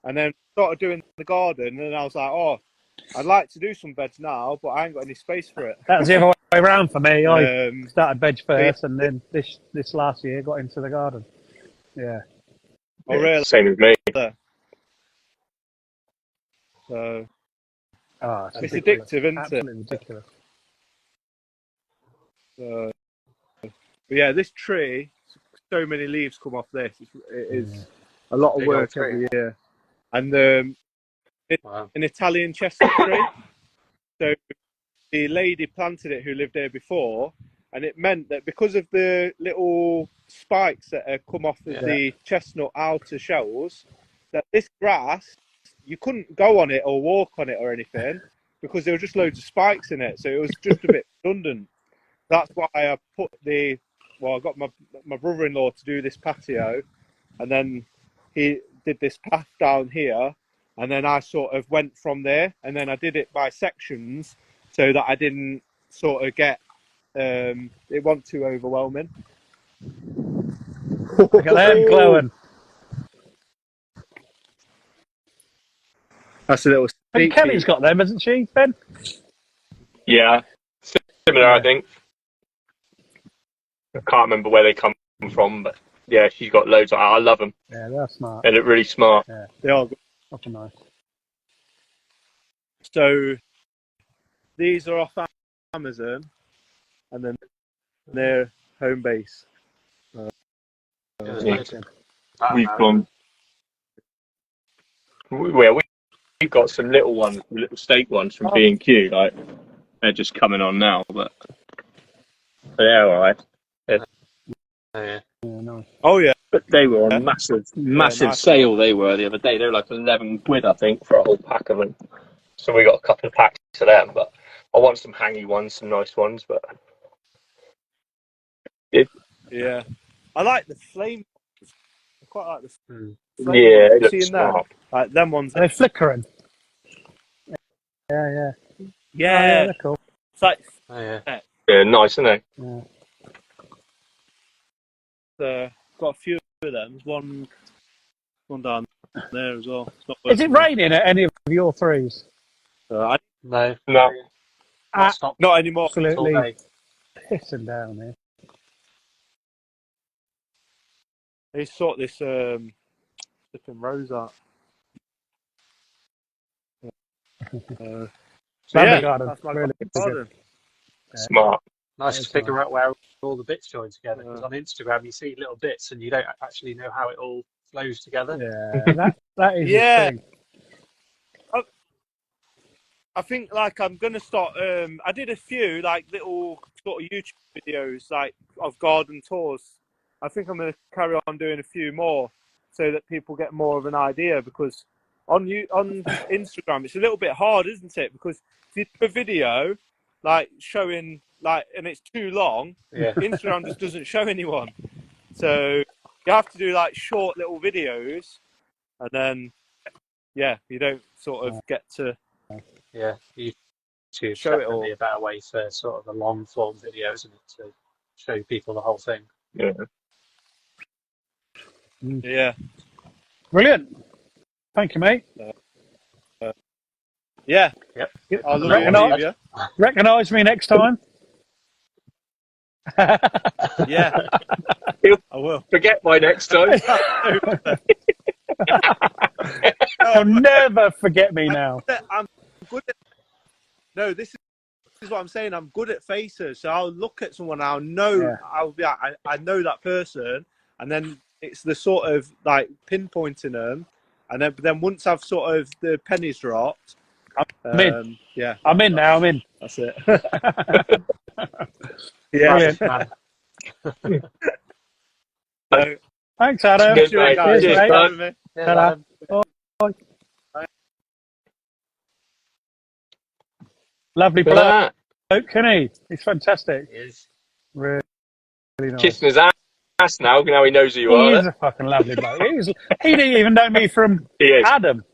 and then started doing the garden, and I was like, "Oh, I'd like to do some veg now, but I ain't got any space for it." That was the other way around for me. I started veg first, and then this last year got into the garden. Yeah. Oh, really? Same with me. So it's addictive, isn't it? Absolutely ridiculous. But yeah, this tree, so many leaves come off this. It is a lot of work every year. And it's an Italian chestnut tree. So the lady planted it who lived there before, and it meant that because of the little spikes that come off of the chestnut outer shells, that this grass, you couldn't go on it or walk on it or anything because there were just loads of spikes in it. So it was just a bit redundant. That's why I I got my brother-in-law to do this patio, and then he did this path down here, and then I sort of went from there, and then I did it by sections so that I didn't sort of get it wasn't too overwhelming. Look at them glowing. That's a little. I think Kelly's got them, hasn't she, Ben? Yeah, similar, Yeah. I think. I can't remember where they come from, but yeah, she's got loads. I love them. Yeah, they're smart. They look really smart. Yeah, They are good. fucking nice. So these are off Amazon, and then they're home base. We've gone. Well, we've got some little ones, little steak ones from B&Q. Like they're just coming on now, but they're all right. Yeah, nice. Oh yeah, But they were on massive nice sale. They were the other day. They were like £11, I think, for a whole pack of them. So we got a couple of packs of them. But I want some hangy ones, some nice ones. But yeah, I like the flame. I quite like the flame. Yeah, ones. Seeing that, like them ones. Are they flickering? Yeah. Yeah, they're cool. it's like yeah, nice, isn't they? Yeah. Got a few of them. There's one down there as well. Is it raining at any of your threes? No. Not anymore. Absolutely pissing down here. They sort this flipping rose out. Garden. That's my Really garden. Smart. Nice to figure out where all the bits join together. Because on Instagram you see little bits and you don't actually know how it all flows together. Yeah, that is the thing. I think like I'm gonna start. I did a few like little sort of YouTube videos like of garden tours. I think I'm gonna carry on doing a few more so that people get more of an idea, because on Instagram it's a little bit hard, isn't it? Because if you do a video like showing like and it's too long, Instagram just doesn't show anyone. So you have to do like short little videos, and then you don't sort of get to. Yeah, YouTube show it all. A better way for sort of a long form video, isn't it, to show people the whole thing? Yeah. Yeah. Brilliant. Thank you, mate. Yeah. Yep. I'll love you. Recognise me next time. Yeah. I will. Forget my next time. I'll never forget me now. I'm good at. No, this is what I'm saying. I'm good at faces, so I'll look at someone. I'll know. I'll be. I know that person, and then it's the sort of like pinpointing them, and then once I've sort of the pennies dropped, I'm in. Yeah, I'm in now. I'm in. That's it. Yeah. So, thanks, Adam. Good, mate. Cheers, Cheers, mate. bud. Ta-ra. Bye. Lovely Look at bloke, isn't he? He's fantastic. He is. Really nice. Kissing his ass now. Now he knows who you He are. is a fucking lovely bloke. He didn't even know me from Adam.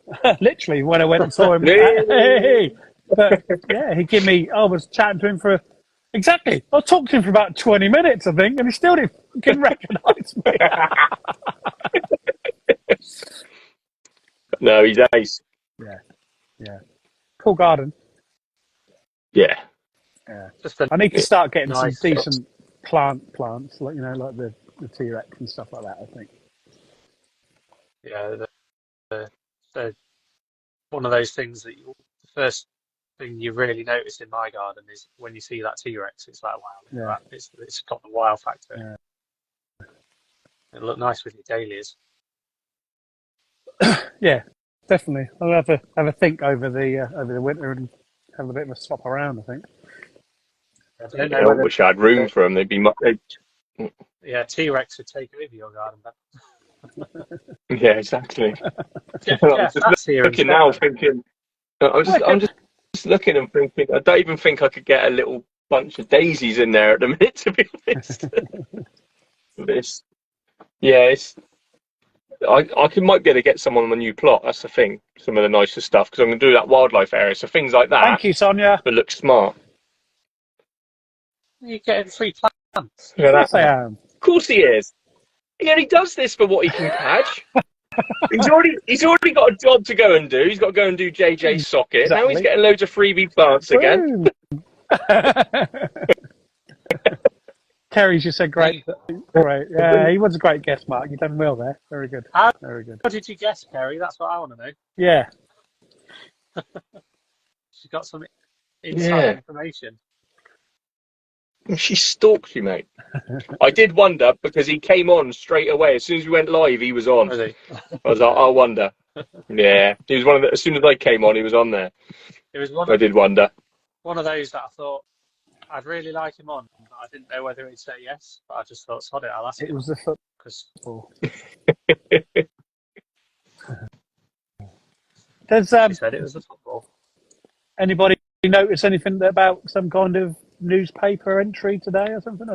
Literally, when I went and saw him. Hey. But yeah, he gave me. I was chatting to him for exactly. I talked to him for about 20 minutes, I think, and he still didn't fucking recognise me. No, he's ace. Yeah. Cool garden. Yeah. I need to start getting nice some decent plants, like like the T-Rex and stuff like that. I think. Yeah, the one of those things that the first thing you really notice in my garden is when you see that T-Rex. It's like, wow, it's got the wow factor. Yeah. It'll look nice with your dahlias. Yeah, definitely. I'll have a think over the winter and have a bit of a swap around, I think. I wish I had room for them. They'd be much. Yeah, T-Rex would take over your garden. Yeah, exactly. I'm just looking now, thinking. I'm just looking and thinking. I don't even think I could get a little bunch of daisies in there at the minute, to be honest. I might be able to get some on the new plot. That's the thing. Some of the nicer stuff, because I'm going to do that wildlife area. So things like that. Thank you, Sonia. But look smart. You're getting free plants. Look at that. I am. Of course he is. He only does this for what he can catch. He's already got a job to go and do. He's got to go and do JJ's socket. Exactly. Now he's getting loads of freebie plants again. Terry's just said great. Great. Yeah, he was a great guest, Mark. You've done well there. Very good. Very good. How did you guess, Kerry? That's what I want to know. Yeah. She's got some inside information. She stalked you, mate. I did wonder because he came on straight away. As soon as we went live, he was on. Really? I was like, I wonder. Yeah, he was one of the. As soon as I came on, he was on there. It was I did wonder. One of those that I thought I'd really like him on. But I didn't know whether he'd say yes, but I just thought, sod it, I'll ask him. It was the football. Does He said it was the football. anybody notice anything about some kind of newspaper entry today or something?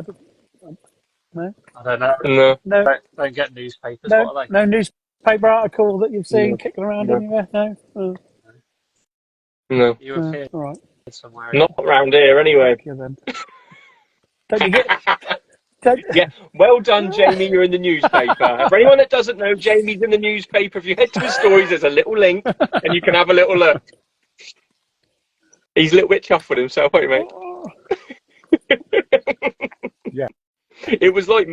No. I don't know. No. No. Don't get newspapers. No. What are they? No newspaper article that you've seen kicking around anywhere. No. Oh. No. You appeared All right. somewhere. Not around here, anyway. Yeah, then. Don't you get? Yeah, well done, Jamie. You're in the newspaper. For anyone that doesn't know, Jamie's in the newspaper. If you head to his stories, there's a little link, and you can have a little look. He's a little bit chuffed with himself, ain't he, mate? Yeah. It was like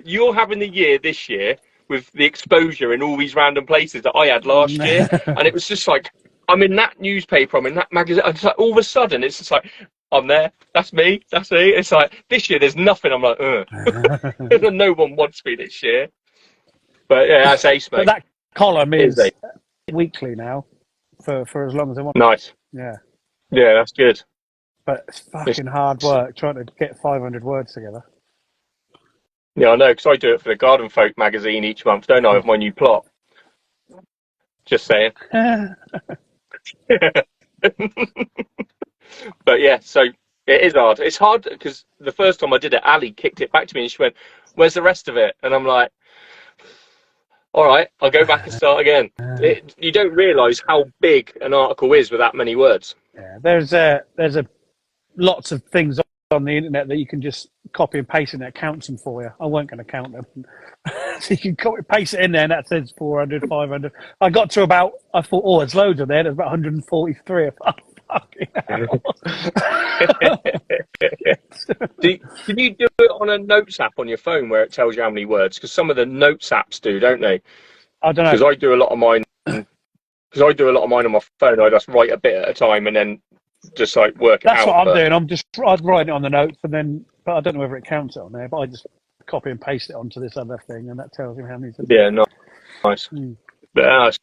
you're having the year this year with the exposure in all these random places that I had last year, and it was just like I'm in that newspaper, I'm in that magazine. It's like all of a sudden, it's just like I'm there. That's me. That's me. It's like this year, there's nothing. I'm like, no one wants me this year. But yeah, that's ace, mate. But that column is weekly now, for as long as I want. Nice. Yeah. Yeah, that's good. But it's fucking hard work trying to get 500 words together. Yeah, I know, because I do it for the Garden Folk magazine each month, don't I, with my new plot. Just saying. But yeah, so it is hard. It's hard because the first time I did it, Ali kicked it back to me and she went, "Where's the rest of it?" And I'm like, all right, I'll go back and start again. You don't realise how big an article is with that many words. Yeah, there's lots of things on the internet that you can just copy and paste and it counts them for you. I weren't going to count them. So you can copy and paste it in there and that says 400, 500. I got to about, I thought, oh, there's loads of there. There's about 143. Fucking hell. Can you do it on a notes app on your phone where it tells you how many words? Because some of the notes apps do, don't they? I don't know. Because I do a lot of mine. Because I do a lot of mine on my phone. I just write a bit at a time and then just like work it out. That's what I'm doing. I'd write it on the notes and then, but I don't know whether it counts it on there. But I just copy and paste it onto this other thing, and that tells me how many. Yeah, nice. But that's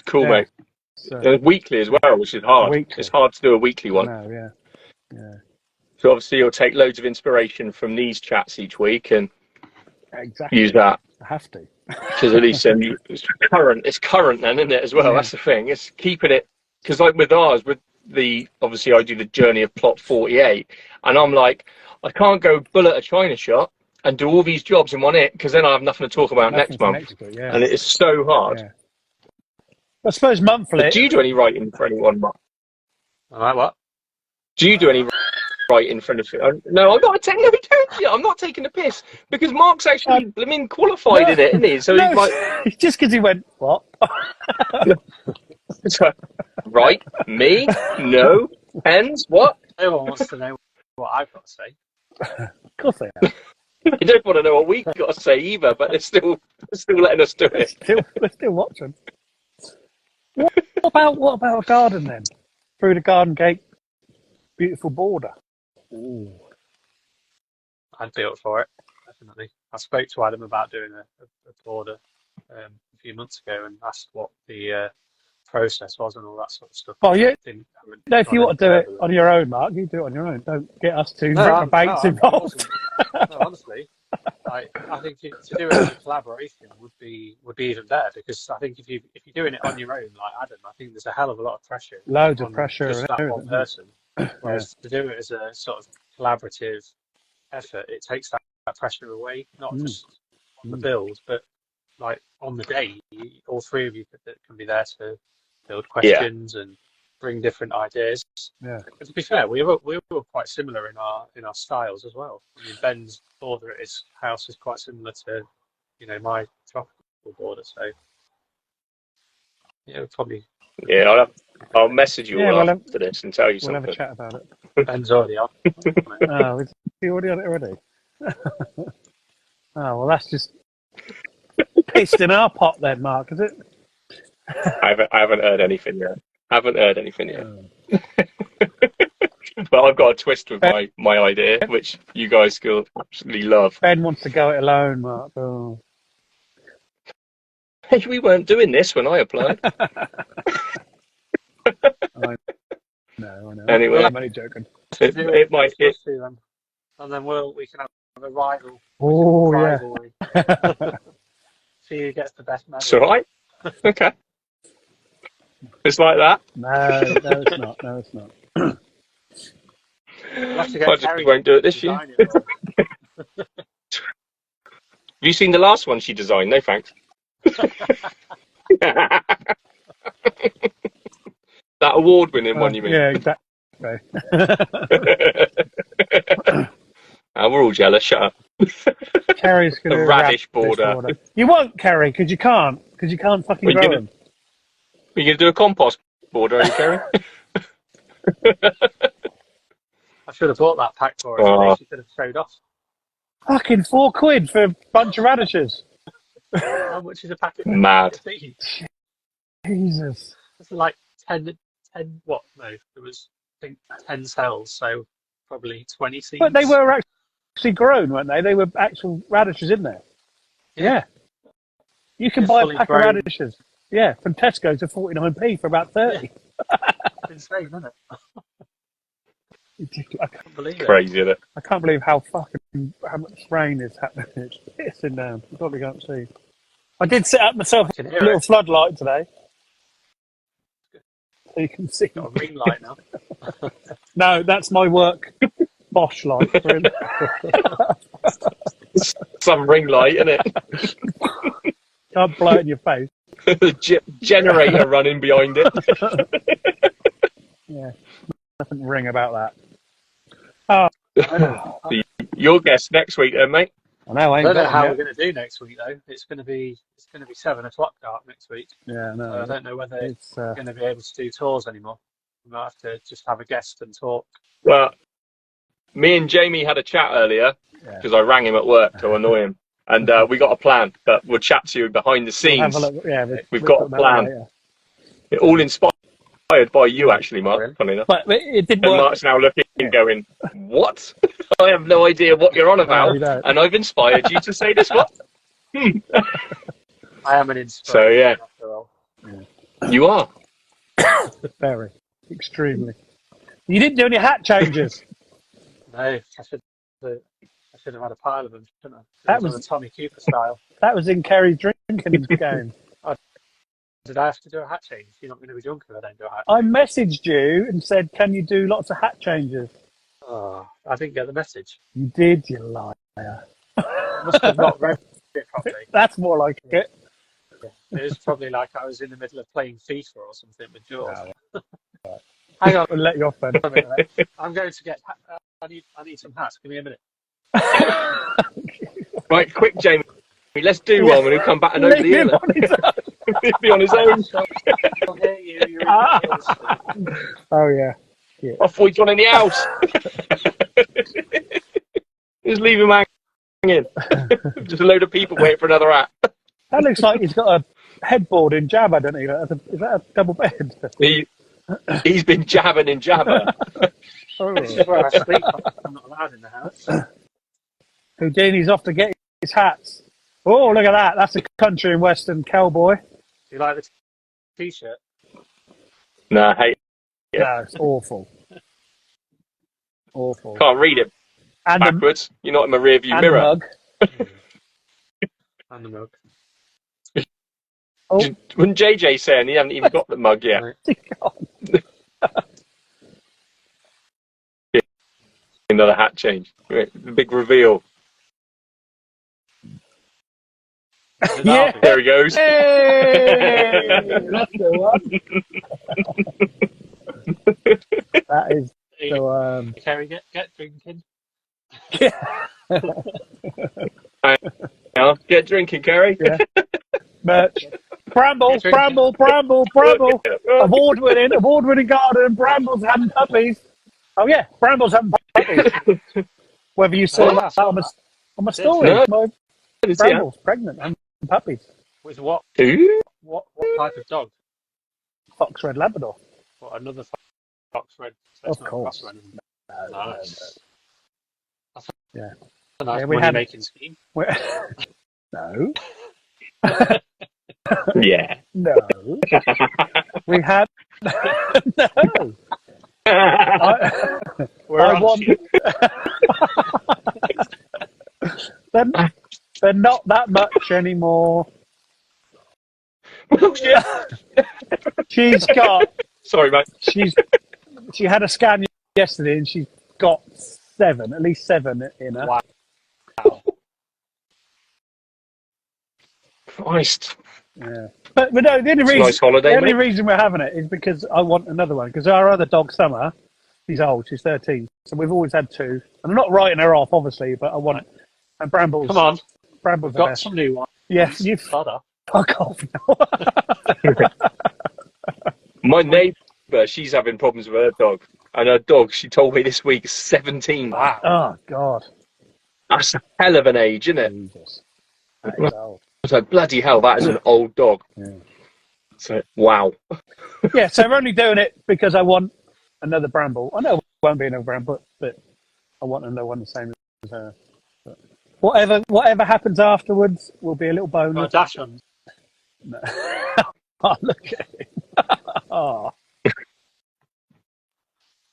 cool, mate. So, weekly as well, which is hard. Weekly. It's hard to do a weekly one. No, yeah. So obviously you'll take loads of inspiration from these chats each week and use that. I have to. Because at least it's current then, isn't it, as well? Yeah. That's the thing. It's keeping it, because like with ours, obviously I do the journey of plot 48, and I'm like, I can't go bullet a China shot and do all these jobs in one hit, because then I have nothing to talk about next month. And it is so hard. Yeah. I suppose monthly. But do you do any writing for anyone, Mark? Like what? Do you do any writing for anything? No, I'm not taking. No, don't you? I'm not taking the piss, because Mark's actually qualified in it, isn't he? So he's like, just because he went what? Right, me? No, pens? What? No one wants to know what I've got to say. Of course they have. They don't want to know what we've got to say either, but they're still letting us do it. They're still watching. What about a garden then? Through the garden gate, beautiful border. Ooh. I'd be up for it, definitely. I spoke to Adam about doing a border a few months ago and asked what the process was and all that sort of stuff. Oh, yeah. If you want to do it on your own, Mark, you do it on your own. Don't get us two baits involved. No, honestly, I think to do it as a collaboration would be even better, because I think if you're doing it on your own, like Adam, I think there's a hell of a lot of pressure. Loads of pressure. Just that one person. Whereas to do it as a sort of collaborative effort, it takes that pressure away, not just on the build, but like on the day, all three of you can be there to build questions and bring different ideas. Yeah. But to be fair, we were quite similar in our styles as well. I mean, Ben's border at his house is quite similar to, my tropical border. So yeah, probably. Yeah, I'll message you all after this and tell you We'll something. have a chat about it. Ben's already on. Oh, is he already on it already? Oh, well, that's just pissed in our pot then, Mark, is it? I haven't heard anything yet. But I've got a twist with my idea, which you guys will absolutely love. Ben wants to go it alone, Mark. Oh. Hey, we weren't doing this when I applied. I know. Anyway, I'm only joking. It might. And then we can have a rival. Oh, rivalry. See who gets the best medal. It's all right. Okay. It's like that. No, it's not. No, it's not. We'll have to I just won't do it this year. Have you seen the last one she designed? No thanks. That award-winning one, you mean? Yeah, exactly. We're all jealous. Shut up. Carrie's going to radish border. You won't, Carrie, because you can't fucking grow them. Are you going to do a compost border, are you, Carrie? I should have bought that pack for her. She could have showed off. Fucking £4 for a bunch of radishes. How much is a packet? Mad. Jesus. It's like 10, what? No, it was, I think, 10 cells, so probably 20 seeds. But they were actually grown, weren't they? They were actual radishes in there. Yeah. You can buy a pack of radishes. Yeah, from Tesco's for 49p for about 30. Yeah. Insane, isn't it? I can't believe it. Crazy, isn't it? I can't believe how much rain is happening. It's pissing down. You probably can't see. I did set up myself a little floodlight today. So you can see. Got a ring light now. No, that's my work Bosch light. Some ring light, isn't it? Can't blow it in your face. The generator running behind it. Yeah, nothing ring about that. Oh. Your guest next week, then, mate. I don't know how we're going to do next week though. It's going to be 7:00 dark next week. Yeah, no. So I don't know whether it's going to be able to do tours anymore. We might have to just have a guest and talk. Well, me and Jamie had a chat earlier because I rang him at work to annoy him, and we got a plan. But we'll chat to you behind the scenes. We'll have a look. Yeah, we've got a plan. It all inspired by you, actually, Mark. Funny enough. But it didn't and work. Mark's now looking and going, "What? I have no idea what you're on about." No, and I've inspired you to say this. What? I am an inspiration. So yeah, after all. You are. Very, extremely. You didn't do any hat changes. No, I should have had a pile of them, shouldn't I? That was a Tommy Cooper style. That was in Kerry's drinking game. Did I have to do a hat change? You're not going to be drunk if I don't do a hat change. I messaged you and said, "Can you do lots of hat changes?" Oh, I didn't get the message. You did, you liar. I must have not read it properly. That's more like it. Yeah. It was probably like I was in the middle of playing FIFA or something with George. Oh, Hang on. We'll let you off then. I'm going to get. I need some hats. Give me a minute. Right, quick, Jamie. Let's do one when we come back and over the other. He'll be on his own. Oh, yeah. I thought he'd gone in the house. Just leave him hanging. Just a load of people waiting for another hat. That looks like he's got a headboard in Jabba, doesn't he? Is that a double bed? He's been jabbing in Jabba. This is where I sleep. I'm not allowed in the house. Houdini's off to get his hats. Oh, look at that. That's a country and western cowboy. Do you like the t-shirt? No, I hate it. No, it's awful. Awful. Can't read it and backwards. You're not in my rear view mirror. Mug. And the mug. Oh. Wouldn't JJ saying he hasn't even got the mug yet? Another hat change. The big reveal. Yeah. There he goes. Hey! That's the one. That is so. Kerry, get drinking. Get drinking, Kerry. Yeah. Merch. Bramble. Award-winning garden. Brambles having puppies. Oh yeah, Brambles having puppies. Whether you saw that on my story, No. my Brambles pregnant and puppies. With what? Ooh. What type of dog? Fox Red Labrador. What, another fox red? So Of course. Nice. Yeah. A nice we had money-making scheme. No. Yeah. No. We had no. I want. They're not that much anymore. She's got. Sorry, mate. She had a scan yesterday, and she's got at least seven in her. Wow. Christ. Yeah. But no, the only reason we're having it is because I want another one. Because our other dog, Summer, she's old, she's 13. So we've always had two. And I'm not writing her off, obviously, but I want it. And Brambles. Come on. Brambles We've got some new ones. Yes, you've. Fuck off now. My neighbour, she's having problems with her dog. And her dog, she told me this week, is 17. Wow. Oh, God. That's a hell of an age, isn't it? Jesus. That is old. So bloody hell, that is an old dog. Yeah. So wow. Yeah, so I'm only doing it because I want another Bramble. I know it won't be another Bramble, but I want another one the same as her. But whatever happens afterwards will be a little bonus. Dash on. No. Oh, look at him. Oh.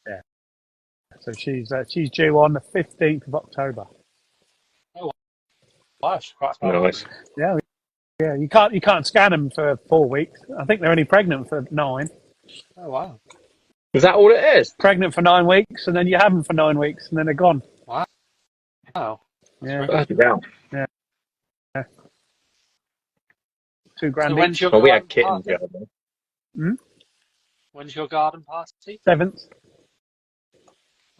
Yeah. So she's due on the 15th of October. Nice. Nice. Yeah. Yeah, you can't scan them for 4 weeks. I think they're only pregnant for 9. Oh wow! Is that all it is? Pregnant for 9 weeks, and then you have them for 9 weeks, and then they're gone. Wow! Yeah. Bloody hell. Yeah. $2 grand. So when's your Well, we had garden kittens the party? other day. When's your garden party? 7th.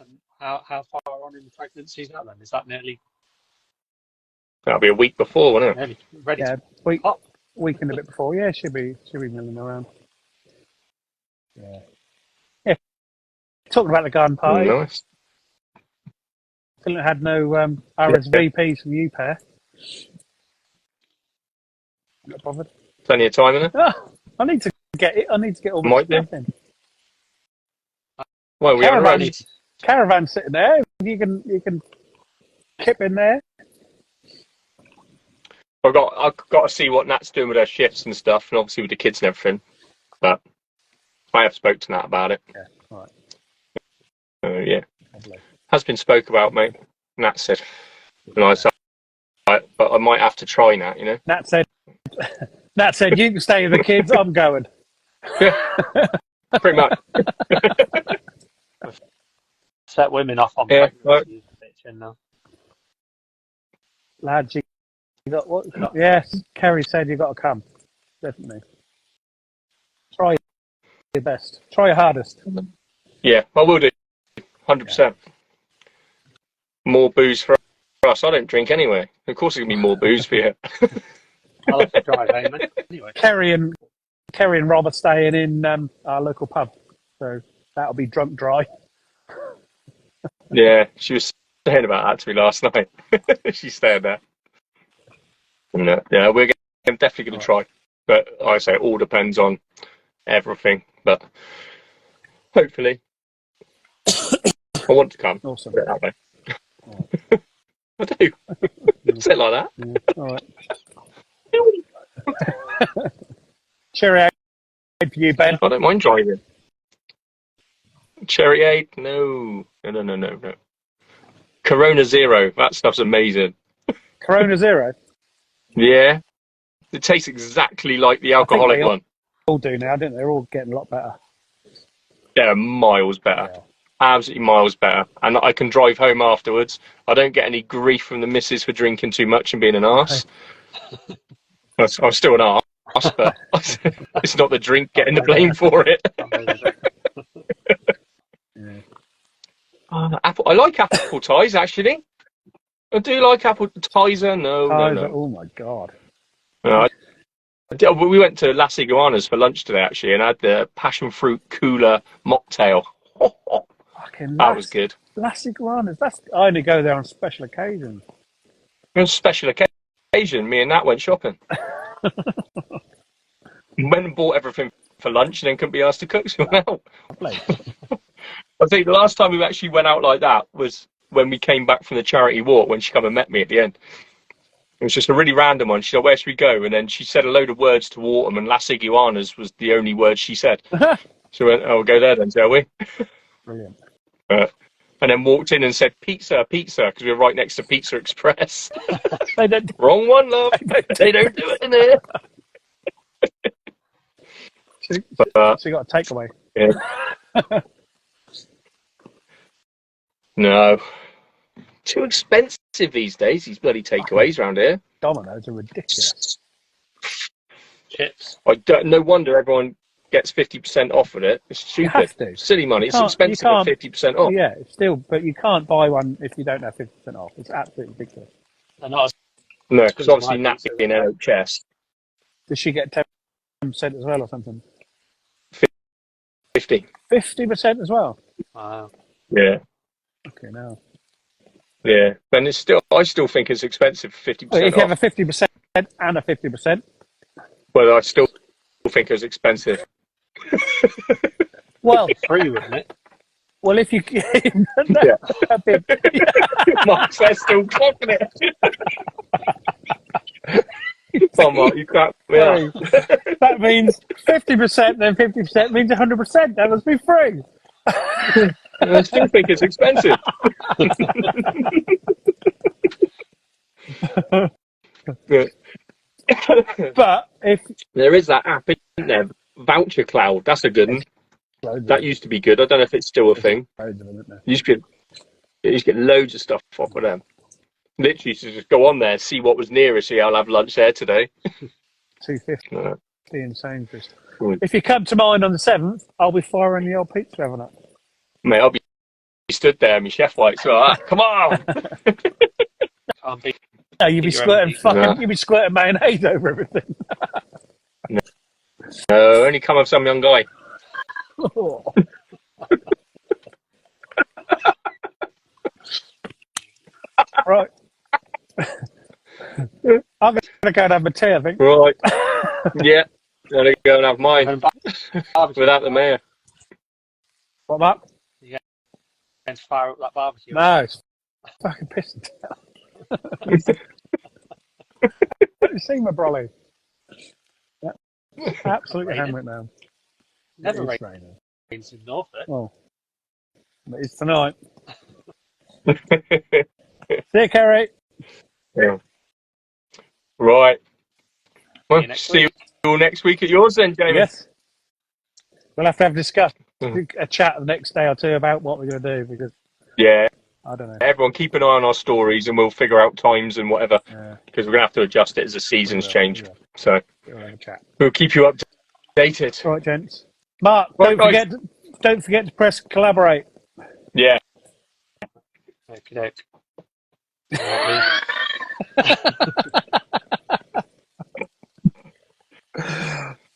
And how far on in the pregnancy is that then? Is that nearly That'll be a week before, won't it? ready Yeah, to pop? week and a bit before. Yeah, she'll be milling around. Yeah. Yeah. Talking about the garden party. Nice. Still had no RSVPs from you, pair. Not bothered. Plenty of time in it. Oh, I need to get it. I need to get all the Might be. stuff in. Well, we haven't ready. Caravan sitting there. You can kip in there. I've got to see what Nat's doing with her shifts and stuff, and obviously with the kids and everything. But I have spoke to Nat about it. Yeah, all right. Yeah, lovely. Has been spoke about, mate. Nat said, and I said, but I might have to try Nat. You know. Nat said, you can stay with the kids. I'm going. Pretty much. Set women off on Yeah, pregnancy. Now. Lad, you got what? Yes, Kerry said you got to come. Definitely. Try your best. Try your hardest. Yeah, I will do. 100%. More booze for us. I don't drink anyway. Of course, there's gonna be more booze for you. I'll have to drive home anyway. Kerry and Rob are staying in our local pub, so that'll be drunk dry. Yeah, she was saying about that to me last night. She's staying there. No, yeah, we're definitely going to try. But like I say, it all depends on everything. But hopefully, I want to come. Awesome. Put it that way. I do. Say it like that. Yeah. All right. Cherry for you, Ben. I don't mind driving. Cherry Aid? No. Corona Zero. That stuff's amazing. Corona Zero? Yeah. It tastes exactly like the alcoholic one. All do now, don't they? They're all getting a lot better. They're miles better. Yeah. Absolutely miles better. And I can drive home afterwards. I don't get any grief from the missus for drinking too much and being an arse. I'm still an arse, but it's not the drink getting the blame for it. Apple. I like apple ties, actually. I do like apple ties. No. Oh my god. We went to Las Iguanas for lunch today, actually, and had the passion fruit cooler mocktail. That was good. Las Iguanas. I only go there on special occasions. On special occasion, me and Nat went shopping. Went and bought everything for lunch, and then couldn't be asked to cook, so we went out. I think the last time we actually went out like that was when we came back from the charity walk, when she came and met me at the end. It was just a really random one. She said, "Where should we go?" And then she said a load of words to Autumn, and Las Iguanas was the only word she said. So we went, "Oh, we'll go there then, shall we?" Brilliant. And then walked in and said, "Pizza, pizza," because we were right next to Pizza Express. They don't. Wrong one, love. They don't do it in there. So you got a takeaway. Yeah. No. Too expensive these days, these bloody takeaways around here. Domino's are ridiculous. Chips. No wonder everyone gets 50% off with it. It's stupid. You have to. Silly money. It's expensive at 50% off. Yeah, it's still, but you can't buy one if you don't have 50% off. It's absolutely ridiculous. They're not as No, because obviously Nat being NHS. Does she get 10% as well or something? 50. 50% as well? Wow. Yeah. Okay, now. Yeah, and I still think it's expensive for 50% Well, if you off. have a 50% and a 50%. Well, I still think it's expensive. Well, free, wouldn't it? Well, if you Yeah. Mark's still clocking it. Come on, you can't. Yeah. That means 50%, then 50% means 100%. That must be free. I still think it's expensive. But if there is that app, isn't there? Voucher Cloud. That's a good one. That used to be good. I don't know if it's still a thing. You used to get loads of stuff off of them. Literally, to just go on there, see what was nearest. See, I'll have lunch there today. $2.50 in Sainsbury's. If you come to mine on the 7th, I'll be firing the old pizza oven up. Mate, I'll be stood there, my chef white. So, come on. No, you'd be squirting mayonnaise over everything. No, only come with some young guy. Right. I'm going to go and have my tea, I think. Right. Yeah. I'm going to go and have mine without the mayor. What, Mark? Yeah. And fire up that barbecue. No, it's fucking pissing down. Have you seen my brolly? Yeah. Absolutely hammering it down. Never rains in Norfolk. Oh, but it's tonight. See you, Kerry. Yeah. Right. Well, see you all next week at yours then, Jamie. Yes. We'll have to have a chat the next day or two about what we're going to do because I don't know. Everyone keep an eye on our stories and we'll figure out times and whatever because we're going to have to adjust it as the seasons change. So we'll keep you updated. Right, gents. Mark, don't forget to press collaborate. Yeah. Okay.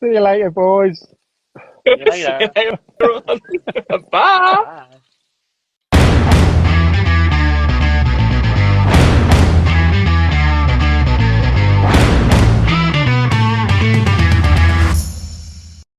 See you later, boys. See you later. Bye.